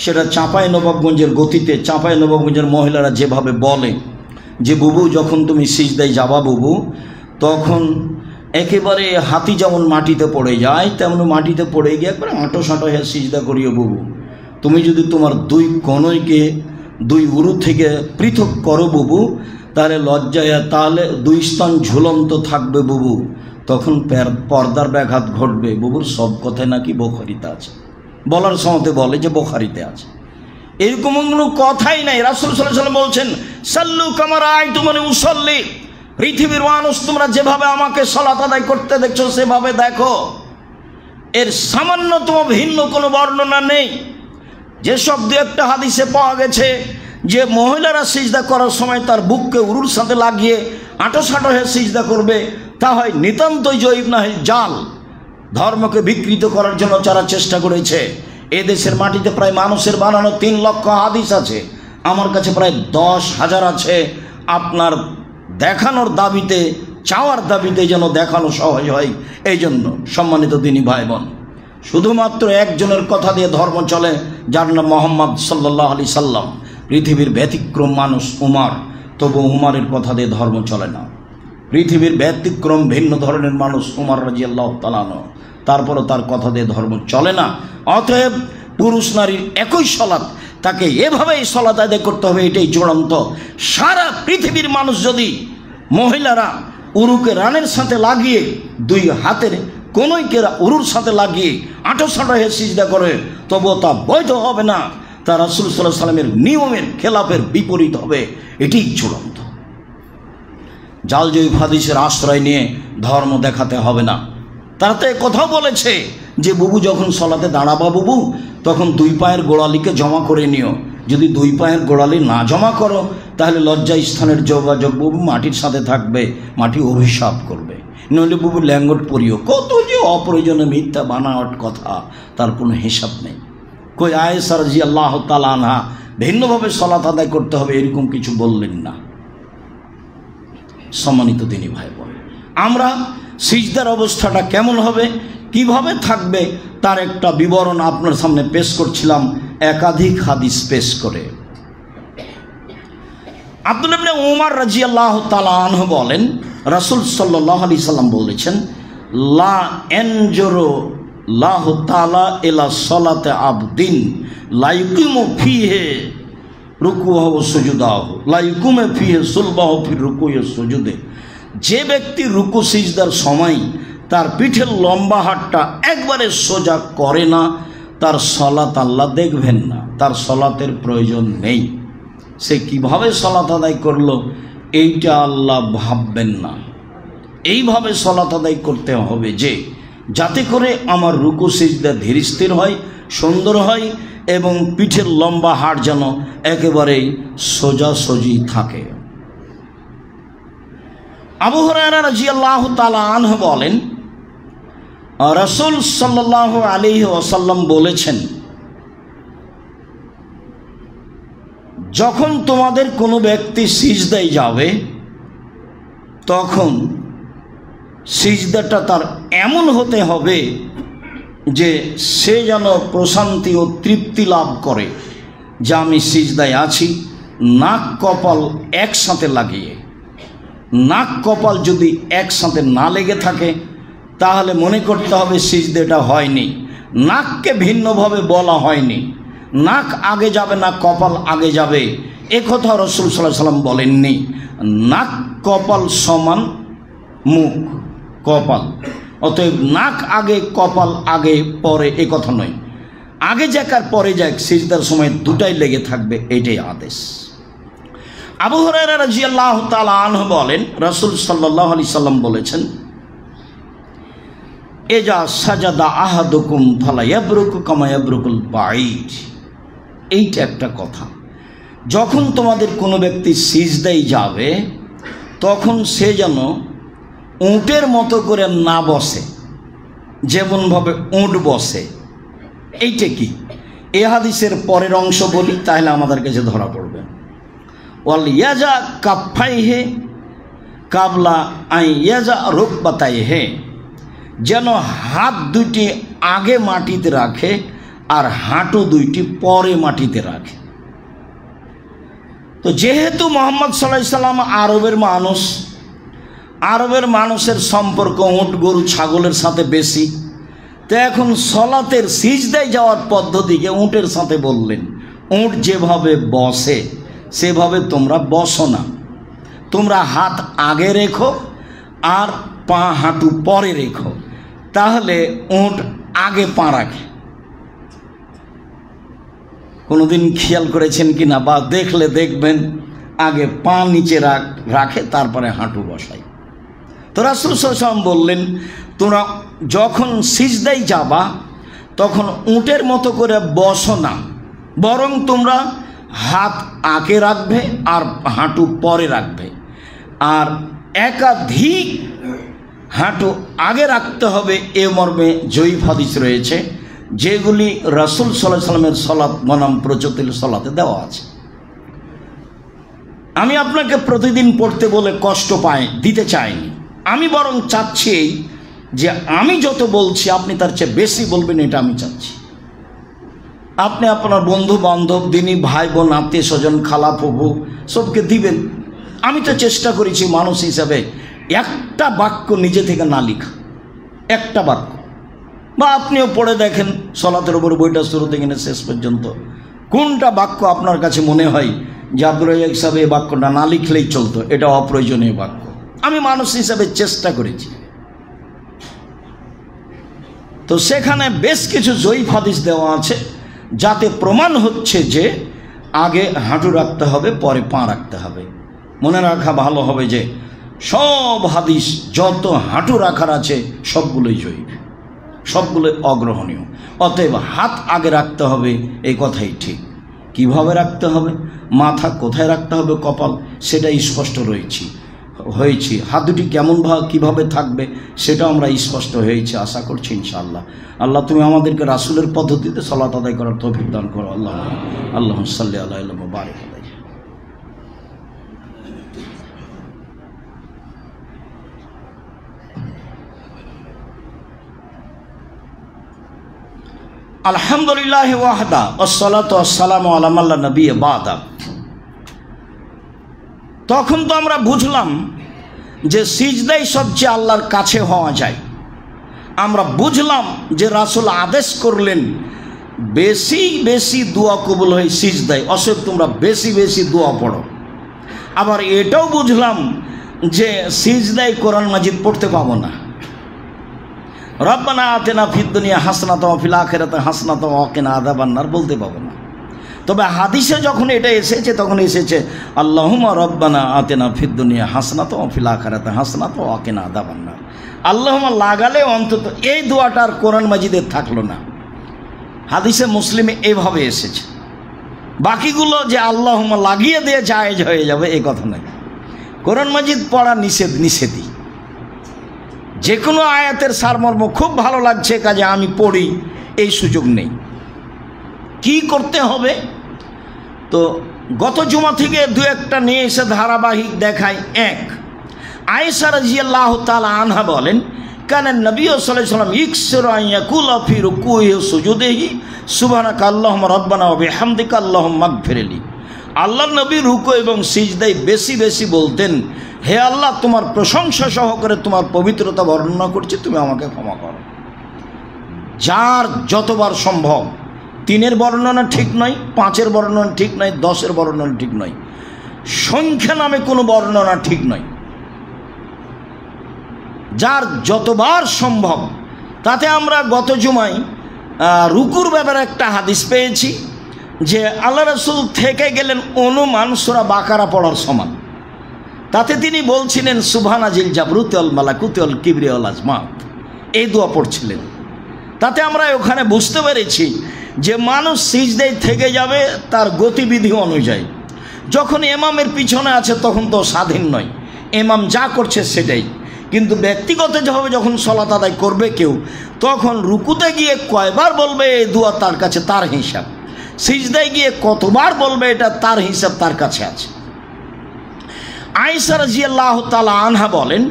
সেটা চাঁপাইনবাবগঞ্জের গতিতে চাঁপাইনবাবগঞ্জের মহিলারা যেভাবে বলে যে বুবু যখন তুমি সিজদায় যাবা বুবু, তখন একেবারে হাতি যেমন মাটিতে পড়ে যায় তেমন মাটিতে পড়ে গিয়ে একবারে আঁটো সাঁটো হয়ে সিজদা করিও বুবু। তুমি যদি তোমার দুই কনইকে দুই উরু থেকে পৃথক করো বুবু, তাহলে লজ্জায় তাহলে দুই স্থান ঝুলন্ত থাকবে বুবু, তখন পর্দার ব্যাঘাত ঘটবে। বুবুর সব কথায় নাকি বোখারিতে আছে, বলার সময়তে বলে যে বোখারিতে আছে, এরকম কোনো কথাই নাই। রাসূল সাল্লাল্লাহু আলাইহি ওয়াসাল্লাম বলছেন সাল্লু কামা রাআইতুমুনি উসাল্লি, পৃথিবীর মানুষ তোমরা যেভাবে আমাকে সালাত আদায় করতে দেখছো সেভাবে দেখো। এর সামান্যতম ভিন্ন কোনো বর্ণনা নেই। যেসব দু একটা হাদিসে পাওয়া গেছে যে মহিলারা সিজদা করার সময় তার বুককে উরুর সাথে লাগিয়ে আঁটো সাঁটো হয়ে সিজদা করবে, তা হয় নিতান্তই জয়ীব, না হয় জাল। ধর্মকে বিকৃত করার জন্য যারা চেষ্টা করেছে, এ দেশের মাটিতে প্রায় মানুষের বানানো 3 লক্ষ হাদিস আছে, আমার কাছে প্রায় 10,000 আছে। আপনার দেখানোর দাবিতে, চাওয়ার দাবিতে যেন দেখানো সহজ হয়, এই জন্য সম্মানিত দিনী ভাই বোন, শুধুমাত্র একজনের কথা দিয়ে ধর্ম চলে, যার নাম মুহাম্মদ সাল্লাল্লাহু আলাইহি সাল্লাম। পৃথিবীর ব্যতিক্রম মানুষ উমর, তবু উমরের কথা দিয়ে ধর্ম চলে না। পৃথিবীর ব্যতিক্রম ভিন্ন ধরনের মানুষ উমর রাদিয়াল্লাহু তাআলা আনহু, তারপরও তার কথা দিয়ে ধর্ম চলে না। অতএব পুরুষ নারীর একই সালাত, তাকে এভাবেই সালাত আদায় করতে হবে, এটাই চূড়ান্ত। সারা পৃথিবীর মানুষ যদি মহিলারা উরুকে রানের সাথে লাগিয়ে দুই হাতের কোনইকে উরুর সাথে লাগিয়ে আঁটো সাঁটো হয়ে সিজদা করে, তবুও তা বৈধ হবে না, তা রাসূল সাল্লাল্লাহু আলাইহি সাল্লামের নিয়মের খেলাফের বিপরীত হবে, এটাই চূড়ান্ত। জাল জয়ীফ হাদিসের আশ্রয় নিয়ে ধর্ম দেখাতে হবে না। তারা তো কথা বলেছে যে বুবু যখন সলাতে দাঁড়াবা বুবু, তখন 2 পায়ের গোড়ালিকে জমা করে নিও। যদি 2 পায়ের গোড়ালি না জমা করো, তাহলে লজ্জা স্থানের যোগাযোগ বুবু মাটির সাথে থাকবে, মাটি অভিশাপ করবে। নইলে বুবু ল্যাঙ্গট পরিও। কত যে অপ্রয়োজনে মিথ্যা বানাওয়াট কথা, তার কোনো হিসাব নেই। কই আয়েশা রাদিয়াল্লাহু তাআলা আনহা ভিন্নভাবে সালাত আদায় করতে হবে এরকম কিছু বললেন না। সম্মানিত দিনী ভাই বোন, আমরা সিজদার অবস্থাটা কেমন হবে, কিভাবে থাকবে, তার একটা বিবরণ আপনার সামনে পেশ করছিলাম একাধিক হাদিস পেশ করে। আব্দুল্লাহ ইবনে উমর রাদিয়াল্লাহু তাআলা আনহু বলেন, রাসূল সাল্লাল্লাহু আলাইহি সাল্লাম বলেছেন, লা ইয়ানজুরু লাহু তাআলা ইলা সালাতে আবদিন লা ইকিমু ফিহি রুকুহু ওয়া সুজুদাহু লা ইকিমু ফিহি সুলবাহু ফি রুকুই ওয়া সুজুদে। যে ব্যক্তি রুকু সিজদার সময় তার পিঠের লম্বা হাতটা একবারে সোজা করে না, তার সালাত আল্লাহ দেখবেন না, তার সালাতের প্রয়োজন নেই। সে কিভাবে সালাত আদায় করলো এইটা আল্লাহ ভাববেন না। এইভাবে সালাত আদায় করতে হবে যে যাতে করে আমার রুকু সিজদা ধীর স্থির হয়, সুন্দর হয়, এবং পিঠের লম্বা হাড় যেন একেবারেই সোজাসুজি থাকে। আবু হুরায়রা রাদিয়াল্লাহু তাআলা আনহু বলেন, রাসূল সাল্লাল্লাহু আলাইহি ওয়াসাল্লাম বলেছেন, যখন তোমাদের কোনো ব্যক্তি সিজদায় যাবে, তখন সিজদাটা তার এমন হতে হবে যে সে যেন প্রশান্তি ও তৃপ্তি লাভ করে যে আমি সিজদায় আছি। নাক কপাল একসাথে লাগিয়ে, নাক কপাল যদি একসাথে না লেগে থাকে তাহলে মনে করতে হবে সিজদাটা হয়নি। নাককে ভিন্নভাবে বলা হয়নি, নাক আগে যাবে না কপাল আগে যাবে, একথা রাসূল সাল্লাল্লাহু আলাইহি সাল্লাম বলেননি। নাক কপাল সমান মুখ কপাল, অতএব নাক আগে কপাল আগে পরে এ কথা নয়, আগে যাক আর পরে যাক সিজদার সময় দুটাই লেগে থাকবে, এইটাই আদেশ। আবু হুরায়রা রাদিয়াল্লাহু তাআলা আনহু বলেন, রাসূল সাল্লাল্লাহু আলাইহি সাল্লাম বলেছেন, এজা সাজাদা আহাদুকুম ফালা ইয়াবরুকু কামা ইয়াবরুকুল বাঈদ। এইটা একটা কথা, যখন তোমাদের কোনো ব্যক্তি সিজদায় যাবে তখন সে যেন উটের মতো করে না বসে। যেমনভাবে উট বসে। এইটা কি? এ হাদিসের পরের অংশ বলি, তাহলে আমাদের কাছে ধরা পড়বে। ওয়াল ইয়াজা কাফাইহে কাবলা আই ইয়াজা রুকবাতাইহে, যেন হাত দুইটি আগে মাটিতে রাখে আর হাঁটু দুইটি পরে মাটিতে রাখে। তো যেহেতু মুহাম্মদ সাল্লাল্লাহু আলাইহি সাল্লাম আরবের মানুষের সম্পর্ক উট গরু ছাগলের সাথে বেশি, তো এখন সলাতের সিজদায় যাওয়ার পদ্ধতিকে উটের সাথে বললেন। উট যেভাবে বসে সেভাবে তোমরা বসো না, তোমরা হাত আগে রেখো আর পা হাঁটু পরে রেখো, তাহলে উট আগে পা রাখে। কোনোদিন খেয়াল করেছেন কি না, বা দেখলে দেখবেন আগে পা নিচে রাখে, তারপরে হাঁটু বসায়। তো রাসূল সাল্লাল্লাহু আলাইহি ওয়াসাল্লাম বললেন, তোমরা যখন সিজদায় যাবা তখন উটের মতো করে বসো না, বরং তোমরা হাত আগে রাখবে আর হাঁটু পরে রাখবে। আর একাধিক হাঁটু আগে রাখতে হবে, এ মর্মে জয়ীফ হাদিস রয়েছে, যেগুলি রাসূল সাল্লাল্লাহু আলাইহি ওয়াসাল্লামের সলাত বনাম প্রচলিত সলাতে দেওয়া আছে। আমি আপনাকে প্রতিদিন পড়তে বলে কষ্ট দিতে চাইনি, আমি বরং চাচ্ছি যে আমি যত বলছি আপনি তার চেয়ে বেশি বলবেন, এটা আমি চাচ্ছি। আপনি আপনার বন্ধু বান্ধব, দিনী ভাই বোন, আত্মীয় স্বজন, খালা ফুফু সবকে দিবেন। আমি তো চেষ্টা করেছি মানুষ হিসাবে একটা বাক্য নিজে থেকে না লিখা, একটা বাক্য। বা আপনিও পড়ে দেখেন সলাতের উপর বইটা শুরু থেকে শেষ পর্যন্ত, কোনটা বাক্য আপনার কাছে মনে হয় যে আব্দুর রাজ্জাক সাহেব এই বাক্যটা না লিখলেই চলতো, এটা অপ্রয়োজনীয় বাক্য। আমি মানুষ হিসাবে চেষ্টা করেছি। তো সেখানে বেশ কিছু জয়ীফ হাদিস দেওয়া আছে, যাতে প্রমাণ হচ্ছে যে আগে হাঁটু রাখতে হবে, পরে পা রাখতে হবে। মনে রাখা ভালো হবে যে সব হাদিস যত হাঁটু রাখার আছে সবগুলোই জয়ীফ, সবগুলোই অগ্রহণীয়। অতএব হাত আগে রাখতে হবে, এই কথাই ঠিক। কিভাবে রাখতে হবে, মাথা কোথায় রাখতে হবে, কপাল, সেটা স্পষ্ট হয়েছি। হাত দুটি কিভাবে থাকবে সেটাও আমরা স্পষ্ট হয়েছি, আশা করছি ইনশাআল্লাহ। আল্লাহ তুমি আমাদেরকে রাসূলের পদ্ধতিতে সালাত আদায় করার তৌফিক দান করো। আল্লাহুম্মা সাল্লি আলা ওয়া বারিক আলাইহি। আলহামদুলিল্লাহি ওয়াহদা ওয়াসসালাতু ওয়াসসালামু আলা মান লা নাবিয়্যা বা'দা। তখন তো আমরা বুঝলাম যে সিজদাই সবচেয়ে আল্লাহর কাছে হওয়া যায়। আমরা বুঝলাম যে রাসূল আদেশ করলেন বেশি বেশি দোয়া কবুল হয় সিজদায়, অতএব তোমরা বেশি বেশি দোয়া পড়ো। আবার এটাও বুঝলাম যে সিজদায় কোরআন মাজিদ পড়তে পাবো না। রব্বানা আতিনা ফিদ দুনিয়া হাসানাতাও ওয়া ফিল আখিরাতি হাসানাতাও ওয়া কিনা আযাবান নার বলতে পাবো না। তবে হাদিসে যখন এটা এসেছে তখন এসেছে আল্লাহুম্মা রব্বানা আতিনা ফিদ দুনিয়া হাসানাতাও ওয়া ফিল আখিরাতি হাসানাতাও ওয়া কিনা আযাবান নার। আল্লাহুম্মা লাগালে অন্তত এই দোয়াটা আর কোরআন মাজিদে থাকলো না, হাদিসে মুসলিমে এইভাবে এসেছে। বাকিগুলো যে আল্লাহুম্মা লাগিয়ে দিয়ে জায়েজ হয়ে যাবে এই কথা নয়। কোরআন মাজিদ পড়া নিষেধই। যে কোনো আয়াতের সারমর্ম খুব ভালো লাগছে কাজে আমি পড়ি, এই সুযোগ নেই। কি করতে হবে? তো গত জুমা থেকে দু একটা নিয়ে এসে ধারাবাহিক দেখায়। এক, আয়েশা রাদিয়াল্লাহু তাআলা আনহা বলেন, কানা নবী সাল্লাল্লাহু আলাইহি ওয়াসাল্লাম ইকসিরু আন ইয়াকুলা ফি রুকুইহি ওয়া সুজুদিহি সুবহানাকা আল্লাহুম্মা রাব্বানা ওয়া বিহামদিকা আল্লাহুম্মা আগফিরলি। আল্লাহর নবী রুকু এবং সিজদায় বেশি বেশি বলতেন, হে আল্লাহ তোমার প্রশংসা সহকারে তোমার পবিত্রতা বর্ণনা করছি, তুমি আমাকে ক্ষমা করো। যার যতবার সম্ভব, 3-এর বর্ণনা ঠিক নয়, 5-এর বর্ণনা ঠিক নয়, 10-এর বর্ণনা ঠিক নয়, সংখ্যা নামে কোনো বর্ণনা ঠিক নয়। যার যতবার সম্ভব। তাতে আমরা গত জুমায় রুকুর ব্যাপারে একটা হাদিস পেয়েছি যে আল্লাহ রাসূল থেকে গেলেন অনুমান সূরা বাকারা পড়ার সমান। তাতে তিনি বলছিলেন সুবহানা জিল জাবরুতি ওয়াল মালাকুতি ওয়াল কিবরিয়া ওয়াল আজমাত, এই দোয়া পড়ছিলেন। তাতে আমরা ওখানে বুঝতে পেরেছি যে মানুষ সিজদায় থেকে যাবে তার গতিবিধি অনুযায়ী। যখন ইমামের পিছনে আছে তখন তো স্বাধীন নয়, ইমাম যা করছে সেটাই। কিন্তু ব্যক্তিগতভাবে যখন সালাত আদায় করবে কেউ, তখন রুকুতে গিয়ে কয়বার বলবে এই দোয়া তার কাছে তার হিসাব, সিজদায় গিয়ে কতবার বলবে এটা তার হিসাব তার কাছে আছে। আয়েশা রাদিয়াল্লাহু তাআলা আনহা বলেন,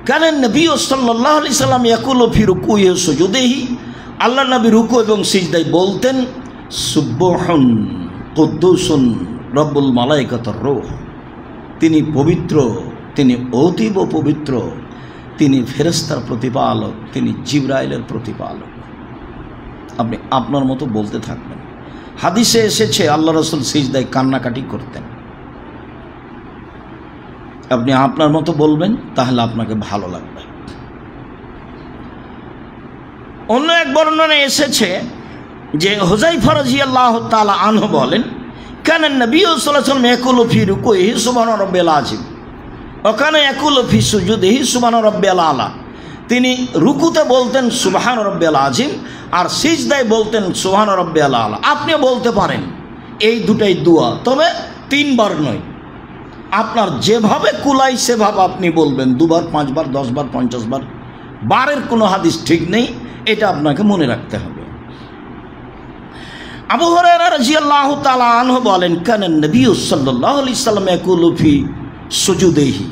কানা নবী সাল্লাল্লাহু আলাইহি সাল্লাম ইয়াকুলু ফি রুকুইহি ওয়া সুজুদিহি, আল্লাহ নবী রুকু এবং সিজদায় বলতেন সুবহান কুদ্দুসুন রব্বুল মালাইকাতুর রূহ, তিনি পবিত্র, তিনি অতীব পবিত্র, তিনি ফেরেশতার প্রতিপালক, তিনি জিবরাইলের প্রতিপালক। আপনি আপনার মতো বলতে থাকবেন। হাদিসে এসেছে আল্লাহ রাসূল সিজদায় কান্নাকাটি করতেন। আপনি আপনার মতো বলবেন, তাহলে আপনাকে ভালো লাগবে। অন্য এক বর্ণনায় এসেছে যে হুযায়ফা রাদিয়াল্লাহু তাআলা আনহু বলেন, কানা নবী সাল্লাল্লাহু আলাইহি ওয়াসাল্লাম ইয়াকুলু ফি রুকুইহি সুবহানা রাব্বিয়াল আযীম ওয়া কানা ইয়াকুলু ফি সুজুদিহি সুবহানা রাব্বিয়াল আলা, তিনি রুকুতে বলতেন সুবহান রাব্বিয়াল আযীম আর সিজদায় বলতেন সুবহান রাব্বিয়াল আলা। আপনিও বলতে পারেন এই দুটাই দোয়া, তবে 3 বার নয়। আপনার যেভাবে কুলাই সেভাবে আপনি বলবেন, 2 বার 5 বার 10 বার 50 বার, বারের কোনো হাদিস ঠিক নেই, এটা আপনাকে মনে রাখতে হবে। আবু হুরায়রা রাদিয়াল্লাহু তাআলা আনহু বলেন, কানা নবী সাল্লাল্লাহু আলাইহি সাল্লাম ইয়াকুলু ফি সুজুদিহি,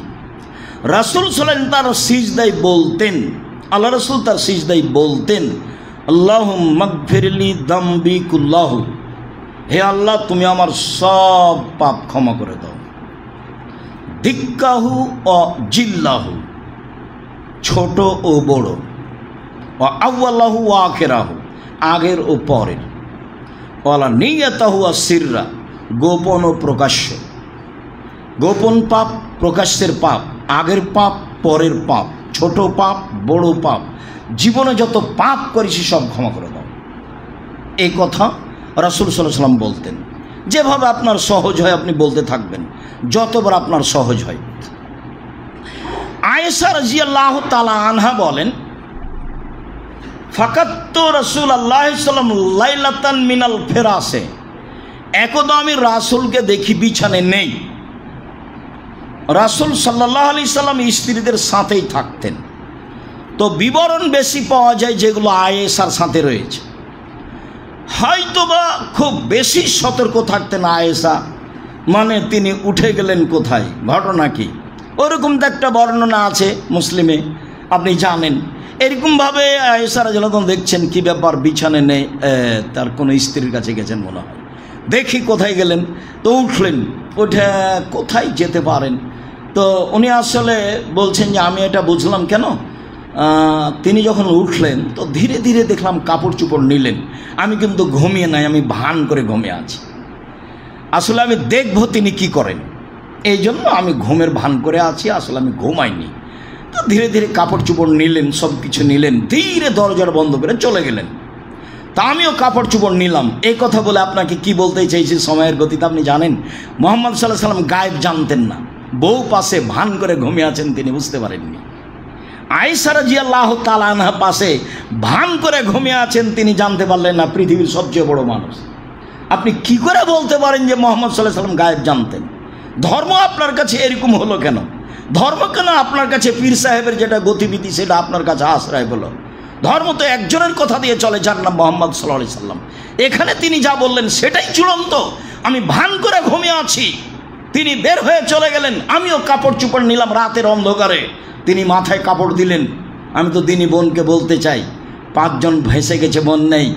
রাসূল সাল্লাল্লাহু তার সিজদায় বলতেন, আল্লাহ রাসূল তার সিজদায় বলতেন আল্লাহুম্মা গফিরলি যামবি কুল্লাহু, হে আল্লাহ তুমি আমার সব পাপ ক্ষমা করে দাও। দিক্কাহু ও জিল্লাহু, ছোট ও বড়, ও আউয়ালাহু ও আখিরাহু, আগের ও পরের, ওয়ালা নিয়াতাহু ও সিররা, গোপন ও প্রকাশ্য, গোপন পাপ, প্রকাশ্যের পাপ, আগের পাপ, পরের পাপ, ছোট পাপ, বড় পাপ, জীবনে যত পাপ করেছি সব ক্ষমা করে দাও। এই কথা রাসূল সাল্লাল্লাহু আলাইহি ওয়াসাল্লাম বলতেন। যেভাবে আপনার সহজ হয় আপনি বলতে থাকবেন, যতবার আপনার সহজ হয়। আয়েশা রাদিয়াল্লাহু তাআলা আনহা বলেন, ফাকাত্তু রাসূলুল্লাহ সাল্লাল্লাহু আলাইহি ওয়াসাল্লাম লাইলাতান মিনাল ফিরাসে, একদা আমি রাসূলকে দেখি বিছানায় নেই। রাসূল সাল্লাল্লাহু আলাইহি সাল্লাম স্ত্রীদের সাথেই থাকতেন, তো বিবরণ বেশি পাওয়া যায় যেগুলো আয়েশার সাথে রয়েছে। হয়তোবা খুব বেশি সতর্ক থাকতেন আয়েশা, মানে তিনি উঠে গেলেন কোথায়, ঘটনা কি, ওরকম তো একটা বর্ণনা আছে মুসলিমে, আপনি জানেন। এরকমভাবে আয়েশা রাদিয়াল্লাহু আনহা দেখছেন কি ব্যাপার, বিছানে নেই, তার কোনো স্ত্রীর কাছে গেছেন মনে হয়, দেখি কোথায় গেলেন, তো উঠলেন, উঠে কোথায় যেতে পারেন। তো উনি আসলে বলছেন যে আমি এটা বুঝলাম কেন, তিনি যখন উঠলেন তো ধীরে ধীরে দেখলাম কাপড় চোপড় নিলেন। আমি কিন্তু ঘুমিয়ে নাই, আমি ভান করে ঘুমিয়ে আছি, আসলে আমি দেখবো তিনি কি করেন, এই জন্য আমি ঘুমের ভান করে আছি, আসলে আমি ঘুমাইনি। তো ধীরে ধীরে কাপড় চোপড় নিলেন, সব কিছু নিলেন, ধীরে দরজাটা বন্ধ করে চলে গেলেন। তা আমিও কাপড় চোপড় নিলাম। এই কথা বলে আপনাকে কি বলতে চাইছি, সময়ের গতিতে আপনি জানেন মুহাম্মদ সাল্লাল্লাহু আলাইহি ওয়াসাল্লাম গায়েব জানতেন না, বউ পাশে ভান করে ঘুমিয়ে আছেন, তিনি বুঝতে পারেননি। আয়েশা রাদিয়াল্লাহু তাআলা আনহা পাশে ভান করে ঘুমিয়ে আছেন, তিনি জানতে পারলেন না, পৃথিবীর সবচেয়ে বড় মানুষ। আপনি কি করে বলতে পারেন যে মুহাম্মদ সাল্লাল্লাহু আলাইহি ওয়াসাল্লাম গায়েব জানতেন? ধর্ম আপনার কাছে এরকম হলো কেন? ধর্ম কেন আপনার কাছে পীর সাহেবের যেটা গতিবিধি সেটা আপনার কাছে আশ্রয় হলো? ধর্ম তো একজনের কথা দিয়ে চলে, যার নাম মুহাম্মদ সাল্লাল্লাহু আলাইহি ওয়াসাল্লাম। এখানে তিনি যা বললেন সেটাই চূড়ান্ত। আমি ভান করে ঘুমিয়ে আছি, তিনি বের হয়ে চলে গেলেন, আমিও কাপড় চোপড় নিলাম রাতের অন্ধকারে, তিনি মাথায় কাপড় দিলেন। আমি তো দিনী বোনকে বলতে চাই, 5 জন ভেসে গেছে, বোন নেই,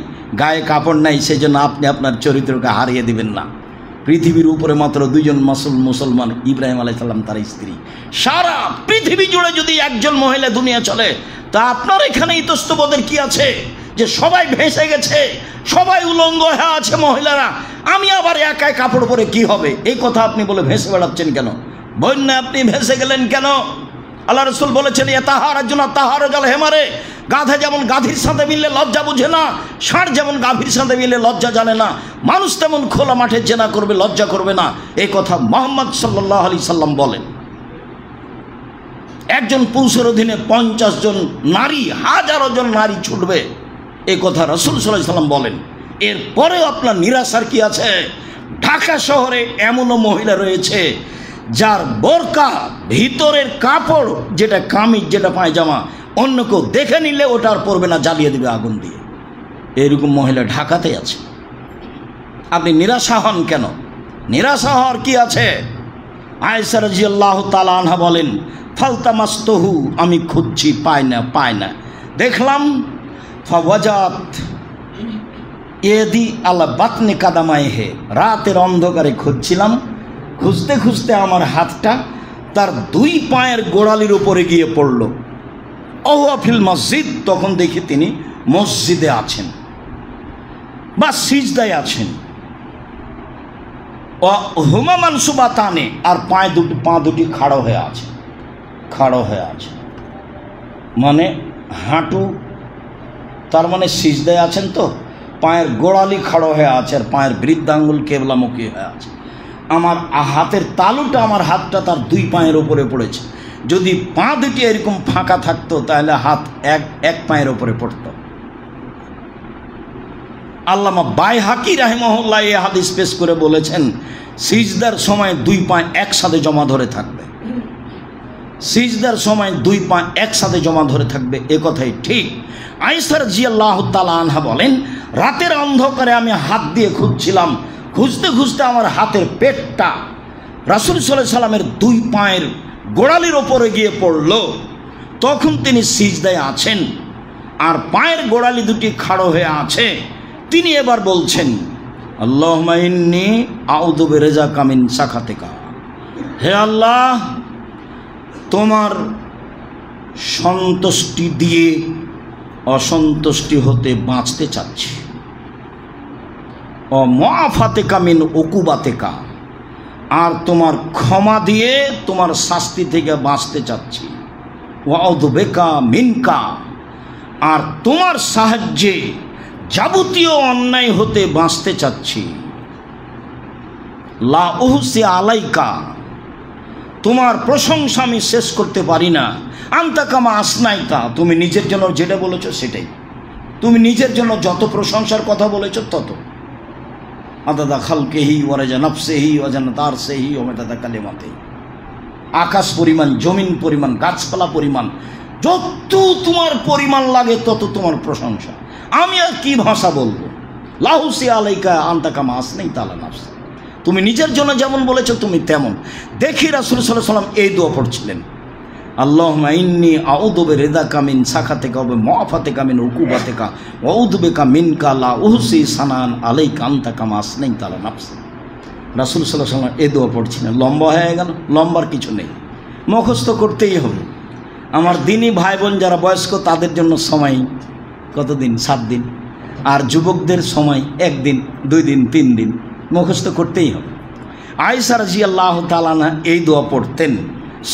গায়ে কাপড় নাই, সেই জন্য আপনি আপনার চরিত্রকে হারিয়ে দিবেন না। পৃথিবীর উপরে মাত্র 2 জন মুসলমান, ইব্রাহিম আলাইহিস সালাম তার স্ত্রী। সারা পৃথিবী জুড়ে যদি একজন মহিলা দুনিয়া চলে, তা আপনার এখানে ইতস্তবোধের কি আছে যে সবাই ভেসে গেছে, সবাই উলঙ্গ হয়ে আছে মহিলারা, আমি আবার একাই কাপড় পরে কি হবে? এই কথা আপনি বলে ভেসে বেড়াচ্ছেন কেন? বন্যা আপনি ভেসে গেলেন কেন? আল্লাহ রাসূল বলেছেন, তাহারার জন্য তাহারা জল হেমারে, গাধা যেমন গাভীর সাথে মিললে লজ্জা বুঝে না, ষাঁড় যেমন গাভীর সাথে মিললে লজ্জা জানে না, মানুষ তেমন খোলা মাঠে জেনা করবে, লজ্জা করবে না। এই কথা মুহাম্মদ সাল্লাল্লাহু আলাইহি সাল্লাম বলেন। একজন পুরুষের অধীনে 50 জন নারী, হাজারো জন নারী ছুটবে, এই কথা রাসূল সাল্লাল্লাহু আলাইহি সাল্লাম বলেন। এরপরেও আপনার নিরাশার কি আছে? ঢাকা শহরে এমনও মহিলা রয়েছে যার বোরকা ভিতরের কাপড়, যেটা কামিজ, যেটা পায়জামা, অন্য কেউ দেখে নিলে ওটা আর পরবে না, জ্বালিয়ে দেবে আগুন দিয়ে। এরকম মহিলা ঢাকাতে আছে। আপনি নিরাশা হন কেন? নিরাশা হওয়ার কি আছে? আয়েশা রাদিয়াল্লাহু তাআলা আনহা বলেন, ফালতামাস্তহু, আমি খুঁজছি, পাই না। দেখলাম ফাওয়াজাত এদি আলা বাতনে কাদামাইহে, রাতের অন্ধকারে খুঁজছিলাম, খুঁজতে আমার হাতটা তার 2 পায়ের গোড়ালির উপরে গিয়ে পড়ল। ওয়া ফিল মসজিদ, তখন দেখি তিনি মসজিদে আছেন বা সিজদায় আছেন। হুমা মানসুবাতানে, আর পা দুটি খাড়ো হয়ে আছে, মানে হাঁটু, তার মানে সিজদায় আছেন, তো পায়ের গোড়ালি খাড়ো হয়ে আছে আর পায়ের বৃদ্ধাঙ্গুল কেবলামুখী হয়ে আছে। আমার হাতের তালুটা, আমার হাতটা তার 2 পায়ের উপরে পড়েছে। যদি পা দুটি এরকম ফাঁকা থাকতো তাহলে হাত এক পায়ের উপরে পড়তো। আল্লামা বাইহাকি রাহিমাহুল্লাহ এই হাদিস পেশ করে বলেছেন, সিজদার সময় 2 পা একসাথে জমা ধরে থাকবে, সিজদার সময় 2 পা একসাথে জমা ধরে থাকবে, এ কথাই ঠিক। আয়েশা রাদিয়াল্লাহু তাআলা আনহা বলেন, রাতের অন্ধকারে আমি হাত দিয়ে খুঁজছিলাম, খুঁজতে আমার হাতের পেটটা রাসূল সাল্লাল্লাহু আলাইহি সাল্লামের 2 পায়ের গোড়ালির ওপরে গিয়ে পড়ল। তখন তিনি সিজদায় আছেন আর পায়ের গোড়ালি দুটি খাড়ো হয়ে আছে। তিনি এবার বলছেন, আল্লাহুম্মা ইন্নী আউযু বিরিজাকা মিন সাখাতিকা, হে আল্লাহ, তোমার সন্তুষ্টি দিয়ে অসন্তুষ্টি হতে বাঁচতে চাচ্ছি। ও মুআফাতিকা মিন উকুবাতিকা, আর তোমার ক্ষমা দিয়ে তোমার শাস্তি থেকে বাঁচতে চাচ্ছি। ওয়া আউযু বিকা মিনকা, আর তোমার সাহায্যে যাবতীয় অন্যায় হতে বাঁচতে চাচ্ছি। লা উহসি আলাইকা, তোমার প্রশংসা আমি শেষ করতে পারি না। আনতা কামা আসনাইতা, তুমি নিজের জন্য যেটা বলেছো সেটাই, তুমি নিজের জন্য যত প্রশংসার কথা বলেছো তত। আদাদা খালকেহি ওয়ারাজা নাফসেহি ওয়াজান্নাত আরশেহি ওয়া মাদাদা কালিমাতিহি, আকাশ পরিমাণ, জমিন পরিমাণ, গাছপালা পরিমাণ, যত তোমার পরিমাণ লাগে তত তোমার প্রশংসা। আমি আর কি ভাষা বলবো? লাহুসি আলাইকা আনতা কামা আসনাইতা আলা নাফসি, তুমি নিজের জন্য যেমন বলেছো তুমি তেমন। দেখি রাসূল সাল্লাল্লাহু আলাইহি ওয়াসাল্লাম এই দোয়া পড়ছিলেন, আল্লাহুম্মা ইন্নী আউযু বিরিদাকা মিন সাখাতিকা ওয়া মুআফাতিকা মিন উকুবাতিকা ওয়া আউযু বিকা মিনকা লা উহসি সানান আলাইকা আনতা কামা আসনাইতা আলা নাফসি। রাসূল সাল্লাল্লাহু আলাইহি ওয়াসাল্লাম এই দোয়া পড়ছিলেন। লম্বা হয়ে গেল? লম্বার কিছু নেই, মুখস্থ করতেই হবে। আমার দিনী ভাই বোন যারা বয়স্ক তাদের জন্য সময় কতদিন? 7 দিন। আর যুবকদের সময় 1 দিন, 2 দিন, 3 দিন, মুখস্থ করতেই হবে। আয়েশা রাদিয়াল্লাহু তাআলা আনহা এই দোয়া পড়তেন।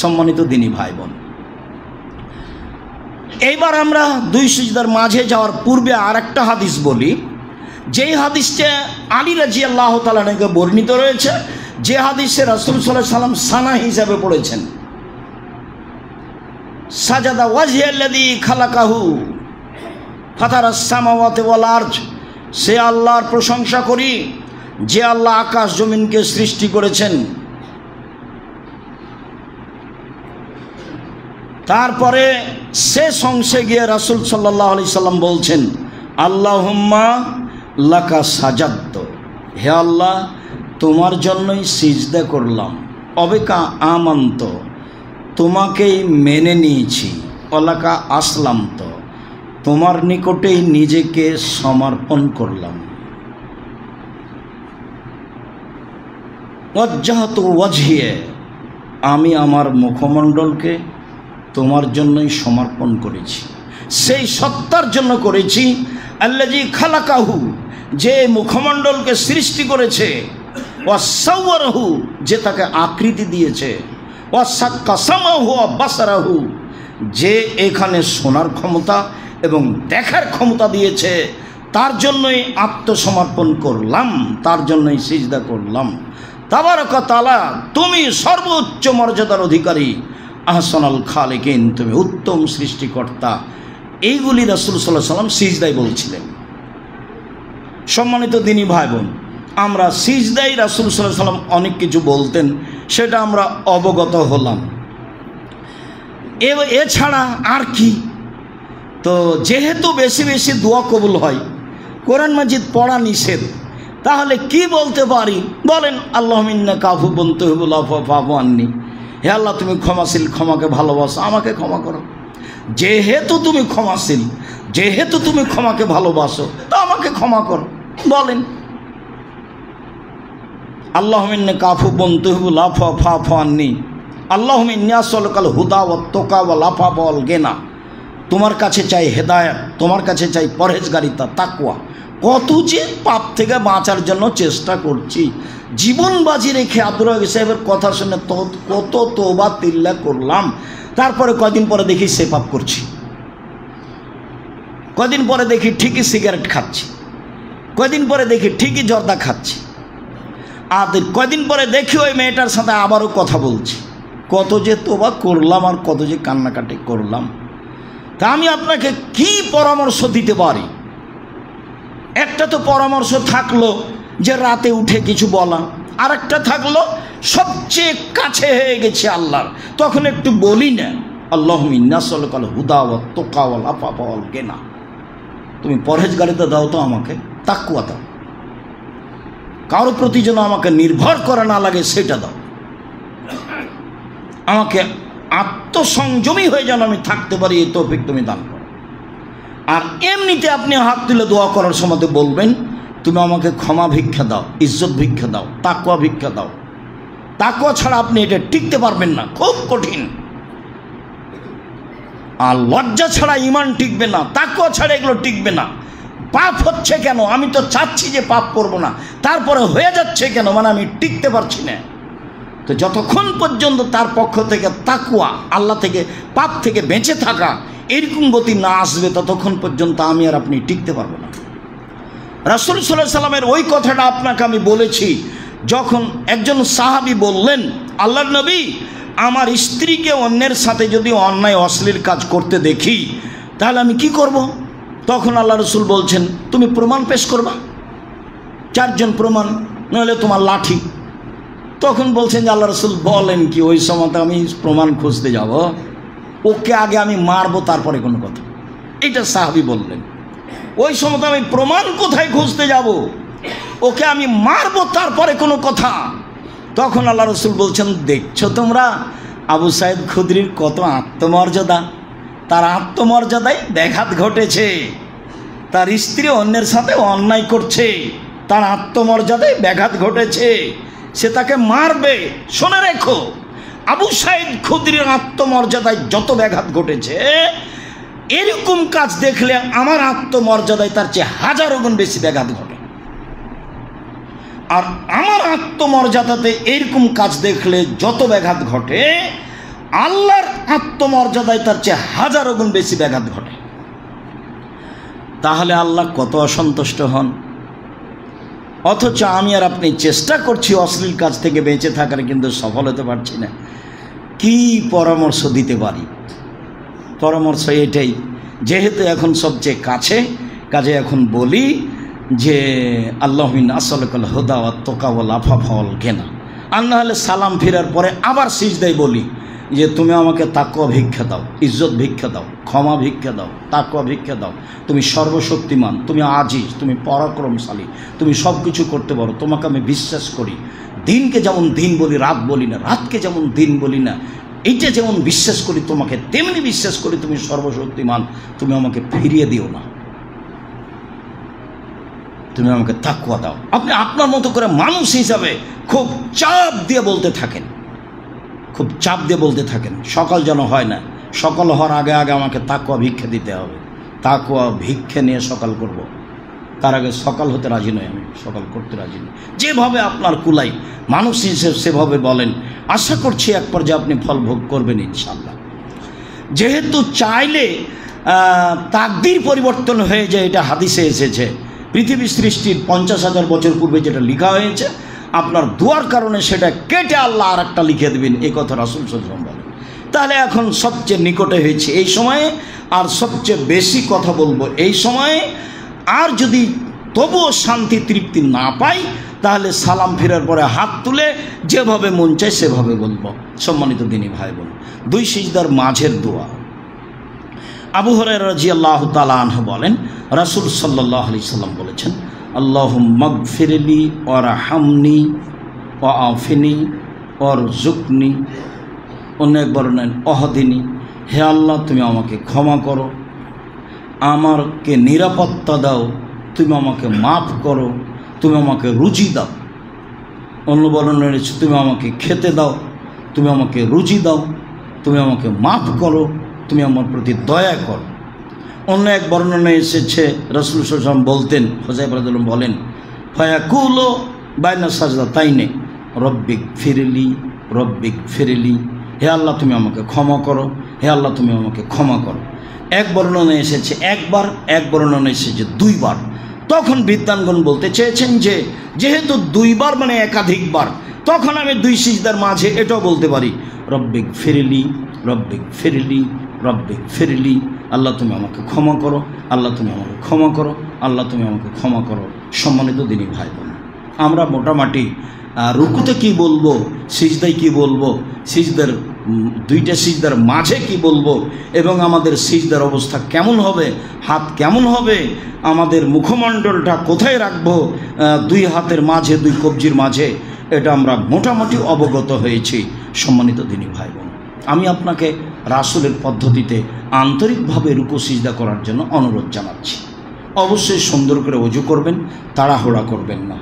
সম্মানিত দিনী ভাই বোন, এইবার আমরা 2 সিজদার মাঝে যাওয়ার পূর্বে আর একটা হাদিস বলি, যেই হাদিসটা আলী রাদিয়াল্লাহু তাআলা আনহুকে বর্ণিত রয়েছে, যে হাদিসে রাসূল সাল্লাল্লাহু আলাইহি সাল্লাম সানা হিসাবে পড়েছেন, সাজাদা ওয়াজহিয়াল্লাযী খালাকাহু ফাতারাস সামাওয়াতি ওয়াল আরজ, সে আল্লাহর প্রশংসা করি যে আল্লাহ আকাশ জমিনকে সৃষ্টি করেছেন। তারপরে শেষ অংশে গিয়ে রাসূল সাল্লাল্লাহু আলাইহি সাল্লাম বলছেন, আল্লাহুম্মা লাকা সাজাদতু, হে আল্লাহ, তোমার জন্যই সিজদা করলাম। অবেকা আমান্ত, তোমাকেই মেনে নিয়েছি। অলাকা আসলাম, তো তোমার নিকটেই নিজেকে সমর্পণ করলাম। ওয়াজ্জাহতু ওয়াজহিয়া, আমি আমার মুখমণ্ডলকে তোমার জন্যই সমর্পণ করেছি। সেই সত্তার জন্য করেছি, আল্লাযী খালাকাহু, যে মুখমণ্ডলকে সৃষ্টি করেছে, ওয়াসাওয়ারাহু, যে তাকে আকৃতি দিয়েছে, ওয়াসাক্কা সামাহু ওয়া বাসারাহু, যে এখানে শোনার ক্ষমতা এবং দেখার ক্ষমতা দিয়েছে, তার জন্যই আত্মসমর্পণ করলাম, তার জন্যই সিজদা করলাম। তাবারাকা তাআলা, তুমি সর্বোচ্চ মর্যাদার অধিকারী, আহসানুল খালিকিন, তুমি উত্তম সৃষ্টিকর্তা। এইগুলি রাসূল সাল্লাল্লাহু আলাইহি সাল্লাম সিজদায় বলছিলেন। সম্মানিত দিনী ভাই বোন, আমরা সিজদায় রাসূল সাল্লাল্লাহু আলাইহি ওয়াসাল্লাম অনেক কিছু বলতেন, সেটা আমরা অবগত হলাম। এছাড়া আর কি? তো যেহেতু বেশি বেশি দোয়া কবুল হয়, কোরআন মাজিদ পড়া নিষেধ, তাহলে কি বলতে পারি বলেন? আল্লাহুম্মা ইন্নাকা আফুউন তুহিব্বুল আফওয়া ফা'ফু আন্নি। হে আল্লাহ, তুমি ক্ষমাশীল, ক্ষমাকে ভালোবাসো, আমাকে ক্ষমা করো। যেহেতু তুমি ক্ষমাশীল, যেহেতু তুমি ক্ষমাকে ভালোবাসো, তো আমাকে ক্ষমা করো। বলেন আল্লাহুম্মা ইন্নাকা আফুউন তুহিব্বুল আফওয়া ফা'ফু আন্নি। আল্লাহুম্মা ইন্নী আসআলুকাল হুদা ওয়াত তুকা ওয়াল আফাফা ওয়াল গিনা। তোমার কাছে চাই হেদায়েত, তোমার কাছে চাই পরহেজগারিতা, তাকওয়া। কত যে পাপ থেকে বাঁচার জন্য চেষ্টা করছি, জীবন বাজি রেখে আব্দুর রাজ্জাক সাহেবের কথা শুনে কত তওবা তিল্লা করলাম, তারপরে কয়দিন পরে দেখি সে পাপ করছি, কয়দিন পরে দেখি ঠিকই সিগারেট খাচ্ছি, কয়দিন পরে দেখি ঠিকই জর্দা খাচ্ছি, আর কয়দিন পরে দেখি ওই মেয়েটার সাথে আবারও কথা বলছি। কত যে তওবা করলাম আর কত যে কান্নাকাটি করলাম। তা আমি আপনাকে কি পরামর্শ দিতে পারি? একটা তো পরামর্শ থাকলো যে রাতে উঠে কিছু বলা, আর একটা থাকলো সবচেয়ে কাছে হয়ে গেছে আল্লাহর, তখন একটু বলি না আল্লাহুম্মা ইন্নী আসআলুকাল হুদা ওয়াত তুকা ওয়াল আফাফা ওয়াল গিনা। তুমি পরহেজগারিতা দাও তো আমাকে, তাকওয়া দাও, কারোর প্রতি যেন আমাকে নির্ভর করা না লাগে সেটা দাও, আমাকে আত্মসংযমী হয়ে যেন আমি থাকতে পারি, এই তৌফিক তুমি দান করো। আর এমনিতে আপনি হাত তুলে দোয়া করার সময় বলবেন, তুমি আমাকে ক্ষমা ভিক্ষা দাও, ইজ্জত ভিক্ষা দাও, তাকওয়া ভিক্ষা দাও। তাকওয়া ছাড়া আপনি এটা টিকতে পারবেন না, খুব কঠিন। আর লজ্জা ছাড়া ঈমান টিকবে না, তাকওয়া ছাড়া এগুলো টিকবে না। পাপ হচ্ছে কেন? আমি তো চাচ্ছি যে পাপ করব না, তারপরে হয়ে যাচ্ছে কেন? মানে আমি টিকতে পারছি না। তো যতক্ষণ পর্যন্ত তার পক্ষ থেকে তাকওয়া, আল্লাহ থেকে, পাপ থেকে বেঁচে থাকা, এরকম গতি না আসবে, ততক্ষণ পর্যন্ত আমি আর আপনি টিকতে পারবো না। রাসূল সাল্লাল্লাহু আলাইহি সাল্লামের ওই কথাটা আপনাকে আমি বলেছি, যখন একজন সাহাবী বললেন, আল্লাহর নবী, আমার স্ত্রীকে অন্যের সাথে যদি অন্যায় অশ্লীল কাজ করতে দেখি, তাহলে আমি কি করব? তখন আল্লাহ রসুল বলছেন, তুমি প্রমাণ পেশ করবা, 4 জন প্রমাণ, নইলে তোমার লাঠি। তখন বলছেন যে আল্লাহ রসুল বলেন কি, ওই সময়তে আমি প্রমাণ খুঁজতে যাব? ওকে আগে আমি মারবো, তারপরে কোনো কথা। এটা সাহাবী বললেন, ওই সময়তে আমি প্রমাণ কোথায় খুঁজতে যাব? ওকে আমি মারবো, তারপরে কোনো কথা। তখন আল্লাহ রসুল বলছেন, দেখছো তোমরা আবু সাঈদ খুদরির কত আত্মমর্যাদা, তার আত্মমর্যাদায় ব্যাঘাত ঘটেছে, তার স্ত্রী অন্যের সাথে অন্যায় করছে, তার আত্মমর্যাদায় ব্যাঘাত ঘটেছে, সে তাকে মারবে। শুনে রেখো, আবু সাঈদ খুদরির আত্মমর্যাদায় যত ব্যাঘাত ঘটেছে, এরকম কাজ দেখলে আমার আত্মমর্যাদায় তার চেয়ে 1000 গুণ বেশি ব্যাঘাত ঘটে। আর আমার আত্মমর্যাদাতে এরকম কাজ দেখলে যত ব্যাঘাত ঘটে, আল্লাহর আত্মমর্যাদায় তার চেয়ে 1000 গুণ বেশি ব্যাঘাত ঘটে। তাহলে আল্লাহ কত অসন্তুষ্ট হন। অথচ আমি আর আপনি চেষ্টা করছি অশ্লীল কাজ থেকে বেঁচে থাকার, কিন্তু সফল হতে পারছি না। কি পরামর্শ দিতে পারি? পরামর্শ এটাই, যেহেতু এখন সবচেয়ে কাজে এখন বলি যে আল্লাহুম্মা ইন্নী আসআলুকাল হুদা ওয়াত তুকা ওয়াল আফাফা ওয়াল গিনা। আর না হলে সালাম ফেরার পরে আবার সিজদায় বলি যে তুমি আমাকে তাকওয়া ভিক্ষা দাও, ইজ্জত ভিক্ষা দাও, ক্ষমা ভিক্ষা দাও, তাকওয়া ভিক্ষা দাও। তুমি সর্বশক্তিমান, তুমি আজিজ, তুমি পরাক্রমশালী, তুমি সব কিছু করতে পারো, তোমাকে আমি বিশ্বাস করি। দিনকে যেমন দিন বলি, রাত বলি না, রাতকে যেমন দিন বলি না, এইটা যেমন বিশ্বাস করি তোমাকে, তেমনি বিশ্বাস করি তুমি সর্বশক্তিমান। তুমি আমাকে ফিরিয়ে দিও না, তুমি আমাকে তাকওয়া দাও। আপনি আপনার মতো করে মানুষ হিসাবে খুব চাপ দিয়ে বলতে থাকেন, খুব চাপ দিয়ে বলতে থাকেন। সকাল যেন হয় না, সকাল হওয়ার আগে আগে আমাকে তাকওয়া ভিক্ষা দিতে হবে, তাকওয়া ভিক্ষা নিয়ে সকাল করব। তার আগে সকাল হতে রাজি নই, আমি সকাল করতে রাজি নই। যেভাবে আপনার কুলাই মানুষ হিসেবে সেভাবে বলেন, আশা করছি এক পর্যায়ে আপনি ফল ভোগ করবেন ইনশাআল্লাহ। যেহেতু চাইলে তাকদীর পরিবর্তন হয়ে যায়, এটা হাদিসে এসেছে। পৃথিবী সৃষ্টির 50,000 বছর পূর্বে যেটা লেখা হয়েছে, আপনার দোয়ার কারণে সেটা কেটে আল্লাহ আর একটা লিখে দেবেন, এই কথা রাসূল সাল্লাল্লাহু আলাইহি ওয়াসাল্লাম বলেন। তাহলে এখন সবচেয়ে নিকটে হয়েছে এই সময়ে, আর সবচেয়ে বেশি কথা বলবো এই সময়ে। আর যদি তবুও শান্তি তৃপ্তি না পাই, তাহলে সালাম ফেরার পরে হাত তুলে যেভাবে মন চায় সেভাবে বলবো। সম্মানিত দিনী ভাই বোন, দুই সিজদার মাঝের দোয়া। আবু হুরায়রা রাদিয়াল্লাহু তাআলা আনহু বলেন, রাসূল সাল্লাল্লাহু আলাইহি সাল্লাম বলেছেন, আল্লাহুম্মা গফিরলি ওয়ারহামনি ওয়াআফিনি ওয়ারযুকনি, অন্য এক বর্ণনায় অহদিনী, হে আল্লাহ তুমি আমাকে ক্ষমা করো, আমাকে নিরাপত্তা দাও, তুমি আমাকে মাফ করো, তুমি আমাকে রুজি দাও। অন্য বর্ণনায় রয়েছে তুমি আমাকে খেতে দাও, তুমি আমাকে রুজি দাও, তুমি আমাকে মাফ করো, তুমি আমার প্রতি দয়া করো। অন্য এক বর্ণনায় এসেছে রাসূল সাল্লাল্লাহু আলাইহি ওয়াসাল্লাম বলতেন, হুযায়ফা রাদিয়াল্লাহু আনহু বলেন, ফায়াকুলু বাইনা সাজদাতাইনি রব্বিক ফিরলি রব্বিক ফিরলি, হে আল্লাহ তুমি আমাকে ক্ষমা করো, হে আল্লাহ তুমি আমাকে ক্ষমা করো। এক বর্ণনায় এসেছে একবার, এক বর্ণনায় এসেছে দুইবার। তখন বিদ্বানগণ বলতে চেয়েছেন যে যেহেতু দুইবার মানে একাধিকবার, তখন আমি দুই সিজদার মাঝে এটাও বলতে পারি, রব্বিক ফিরলি রব্বিক ফিরলি রব্বিক ফিরলি, আল্লাহ তুমি আমাকে ক্ষমা করো, আল্লাহ তুমি আমাকে ক্ষমা করো, আল্লাহ তুমি আমাকে ক্ষমা করো। সম্মানিত দিনী ভাই বোন, আমরা মোটামুটি রুকুতে কি বলবো, সিজদায় কি বলবো, সিজদার দুইটা সিজদার মাঝে কি বলবো, এবং আমাদের সিজদার অবস্থা কেমন হবে, হাত কেমন হবে, আমাদের মুখমণ্ডলটা কোথায় রাখবো, দুই হাতের মাঝে দুই কবজির মাঝে, এটা আমরা মোটামুটি অবগত হয়েছি। সম্মানিত দিনী ভাই বোন, আমি আপনাকে রাসূলের পদ্ধতিতে আন্তরিকভাবে রুকু সিজদা করার জন্য অনুরোধ জানাচ্ছি। অবশ্যই সুন্দর করে ওযু করবেন, তাড়াহুড়া করবেন না।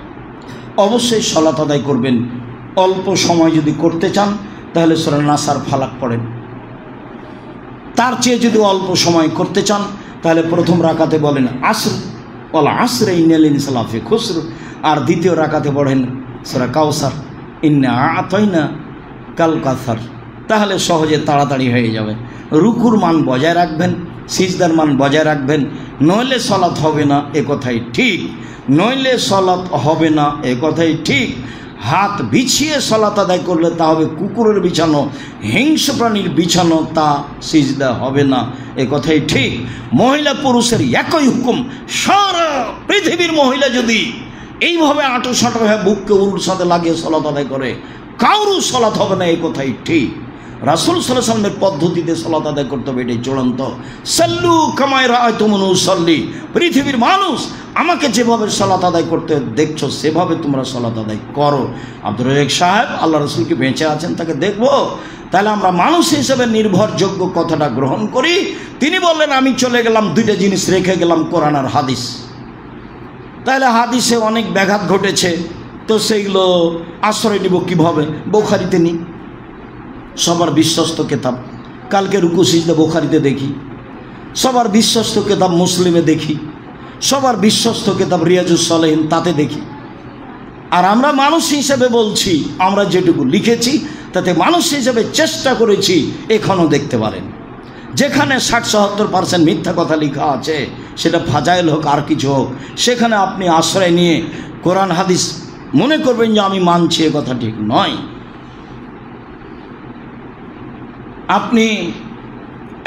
অবশ্যই সালাত আদায় করবেন। অল্প সময় যদি করতে চান তাহলে সূরা নাস আর ফালাক পড়েন। তার চেয়ে যদি অল্প সময় করতে চান তাহলে প্রথম রাকাতে বলেন আসর ওয়াল আসরি ইন্নাল ইনসানা লাফি খুসর, আর দ্বিতীয় রাকাতে পড়েন সূরা কাউসার ইন্না আতাইনা কাল কাউসার। তাহলে সহজে তাড়াতাড়ি হয়ে যাবে। রুকুর মান বজায় রাখবেন, সিজদার মান বজায় রাখবেন, নইলে সালাত হবে না এ কথাই ঠিক, নইলে সালাত হবে না এ কথাই ঠিক। হাত বিছিয়ে সালাত আদায় করলে তা হবে কুকুরের বিছানো, হিংস্র প্রাণীর বিছানো, তা সিজদা হবে না এ কথাই ঠিক। মহিলা পুরুষের একই হুকুম। সারা পৃথিবীর মহিলা যদি এইভাবে আঁটো সাঁটো হয়ে বুককে উল্টোর সাথে লাগিয়ে সালাত আদায় করে, কারো সালাত হবে না এ কথাই ঠিক। রাসূল সাল্লাল্লাহু আলাইহি ওয়াসাল্লামের পদ্ধতিতে সালাত আদায় করতে হবে, এটাই চূড়ান্ত। সাল্লু কামা রাআইতুমুনি উসাল্লি, পৃথিবীর মানুষ আমাকে যেভাবে সালাত আদায় করতে দেখছো সেভাবে তোমরা সালাত আদায় করো। আব্দুর রাজ্জাক সাহেব আল্লাহ রাসূল কি বেঁচে আছেন তাকে দেখবো, তাহলে আমরা মানুষ হিসেবে নির্ভরযোগ্য কথাটা গ্রহণ করি। তিনি বললেন আমি চলে গেলাম, দুইটা জিনিস রেখে গেলাম, কোরআন আর হাদিস। তাহলে হাদিসে অনেক ব্যাঘাত ঘটেছে, তো সেইগুলো আশ্রয় নিব কীভাবে? বুখারীতে নিই, সবার বিশ্বস্ত কিতাব। কালকে রুকু সিজদা বুখারীতে দেখি, সবার বিশ্বস্ত কিতাব মুসলিমে দেখি, সবার বিশ্বস্ত কিতাব রিয়াজুস সালেহিন তাতে দেখি। আর আমরা মানুষ হিসেবে বলছি, আমরা যেটুকু লিখেছি তাতে মানুষ হিসেবে চেষ্টা করেছি, এখনও দেখতে পারেন। যেখানে ৬০-৭০% মিথ্যা কথা লেখা আছে, সেটা ফাজাইল হোক আর কিছু হোক, সেখানে আপনি আশ্রয় নিয়ে কোরআন হাদিস মনে করবেন যে আমি মানছি, এ কথা ঠিক নয়। আপনি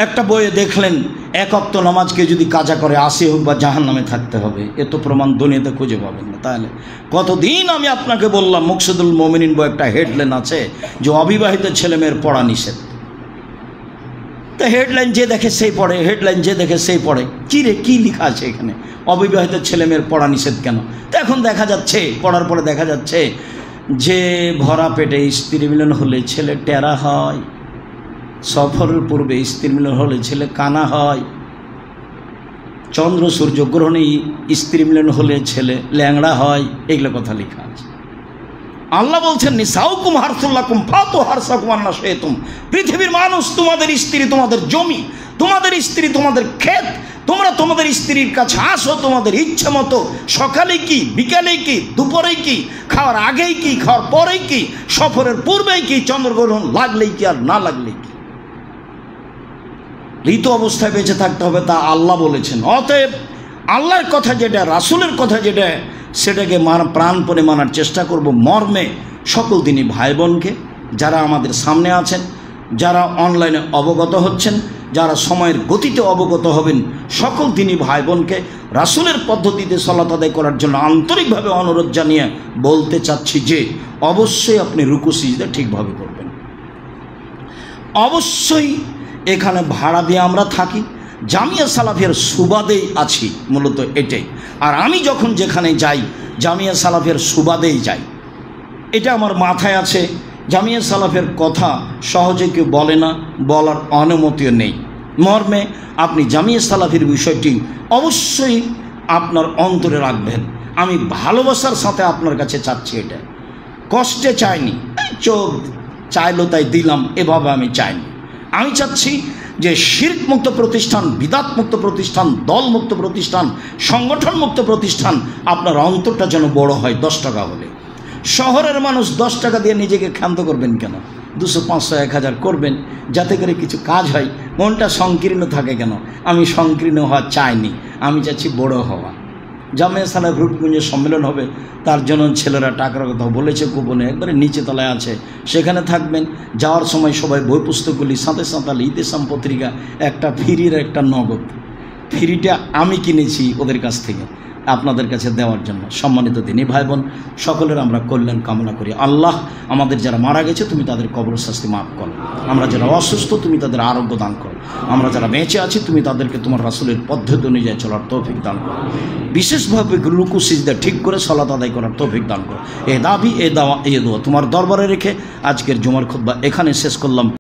একটা বইয়ে দেখলেন এক ওয়াক্ত নামাজকে যদি কাজা করে ৮০ হোক বা জাহান্নামে থাকতে হবে, এ তো প্রমাণ দুনিয়াতে খুঁজে পাবেন না। তাহলে কতদিন আমি আপনাকে বললাম মুকসিদুল মুমিনিন বই একটা হেডলাইন আছে যে অবিবাহিত ছেলেমেয়ের পড়া নিষেধ। তো হেডলাইন যে দেখে সেই পড়ে, হেডলাইন যে দেখে সেই পড়ে। কী রে, কী লেখা আছে এখানে? অবিবাহিত ছেলেমেয়ের পড়া নিষেধ কেন? তো এখন দেখা যাচ্ছে, পড়ার পরে দেখা যাচ্ছে যে ভরা পেটে স্ত্রী মিলন হলে ছেলে টেরা হয়, সফরের পূর্বে স্ত্রী মিলন হলে ছেলে কানা হয়, চন্দ্র সূর্য গ্রহণে স্ত্রী মিলন হলে ছেলে ল্যাংড়া হয়, এগুলো কথা লেখা আছে। আল্লাহ বলছেন নিসাউকুম হারসুল লাকুম ফাতু হারসাকুম আন্না শি'তুম, পৃথিবীর মানুষ তোমাদের স্ত্রী তোমাদের জমি, তোমাদের স্ত্রী তোমাদের ক্ষেত, তোমরা তোমাদের স্ত্রীর কাছে আসো তোমাদের ইচ্ছা মতো। সকালে কি, বিকালে কি, দুপুরে কি, খাওয়ার আগেই কি, খাওয়ার পরেই কি, সফরের পূর্বেই কি, চন্দ্রগ্রহণ লাগলেই কি আর না লাগলেই কি। মৃত অবস্থায় বেঁচে থাকতে হবে, তা আল্লাহ বলেছেন। অতএব আল্লাহর কথা যেটা, রাসূলের কথা যেটা, সেটাকে প্রাণপণে মানার চেষ্টা করব। মর্মে সকল দিনই ভাই বোনকে যারা আমাদের সামনে আছেন, যারা অনলাইনে অবগত হচ্ছেন, যারা সময়ের গতিতে অবগত হবেন সকল দিনী ভাই বোনকে রাসূলের পদ্ধতিতে সালাত আদায় করার জন্য আন্তরিকভাবে অনুরোধ জানিয়ে বলতে চাচ্ছি যে অবশ্যই আপনি রুকু সিজদা ঠিকভাবে করবেন। অবশ্যই এখানে ভাড়া দিয়ে আমরা থাকি, জামিয়া সালাফিয়ার সুবাদেই আছি, মূলত এটাই। আর আমি যখন যেখানে যাই জামিয়া সালাফিয়ার সুবাদেই যাই, এটা আমার মাথায় আছে। জামিয়া সালাফের কথা সহজে কেউ বলে না, বলার অনুমতিও নেই। মর্মে আপনি জামিয়া সালাফির বিষয়টি অবশ্যই আপনার অন্তরে রাখবেন। আমি ভালোবাসার সাথে আপনার কাছে চাচ্ছি, এটা কষ্টে চাইনি, চোখ চাইলো তাই দিলাম, এভাবে আমি চাইনি। আমি চাচ্ছি যে শিরক মুক্ত প্রতিষ্ঠান, বিদাত মুক্ত প্রতিষ্ঠান, দল মুক্ত প্রতিষ্ঠান, সংগঠন মুক্ত প্রতিষ্ঠান, আপনার অন্তরটা যেন বড় হয়। 10 টাকা হলে শহরের মানুষ 10 টাকা দিয়ে নিজেকে ক্ষান্ত করবেন কেন? 200, 500, 1000 করবেন, যাতে করে কিছু কাজ হয়, মনটা সংকীর্ণ থাকে কেন? আমি সংকীর্ণ হওয়া চাইনি, আমি চাচ্ছি বড় হওয়া। জামিয়া সালাফ রূপগঞ্জে সম্মেলন হবে, তার জন্য ছেলেরা টাকার কথা বলেছে, গোপনে একবারে নিচে তলায় আছে, সেখানে থাকবেন। যাওয়ার সময় সবাই বই পুস্তকগুলি সাথে সাঁতাল ইতিসাম পত্রিকা, একটা ফ্রির একটা নগদ। ফ্রিটা আমি কিনেছি ওদের কাছ থেকে আপনাদের কাছে দেওয়ার জন্য। সম্মানিত দিনী ভাই বোন, সকলের আমরা কল্যাণ কামনা করি। আল্লাহ আমাদের যারা মারা গেছে তুমি তাদের কবর শাস্তি মাফ করো, আমরা যারা অসুস্থ তুমি তাদের আরোগ্য দান করো, আমরা যারা বেঁচে আছি তুমি তাদেরকে তোমার রাসূলের পদ্ধতি অনুযায়ী চলার তৌফিক দান করো, বিশেষভাবে রুকু সিজদা ঠিক করে সালাত আদায় করার তৌফিক দান করো। এ দাবি, এ দাওয়া, এ দোয়া তোমার দরবারে রেখে আজকের জুমার খুতবা এখানে শেষ করলাম।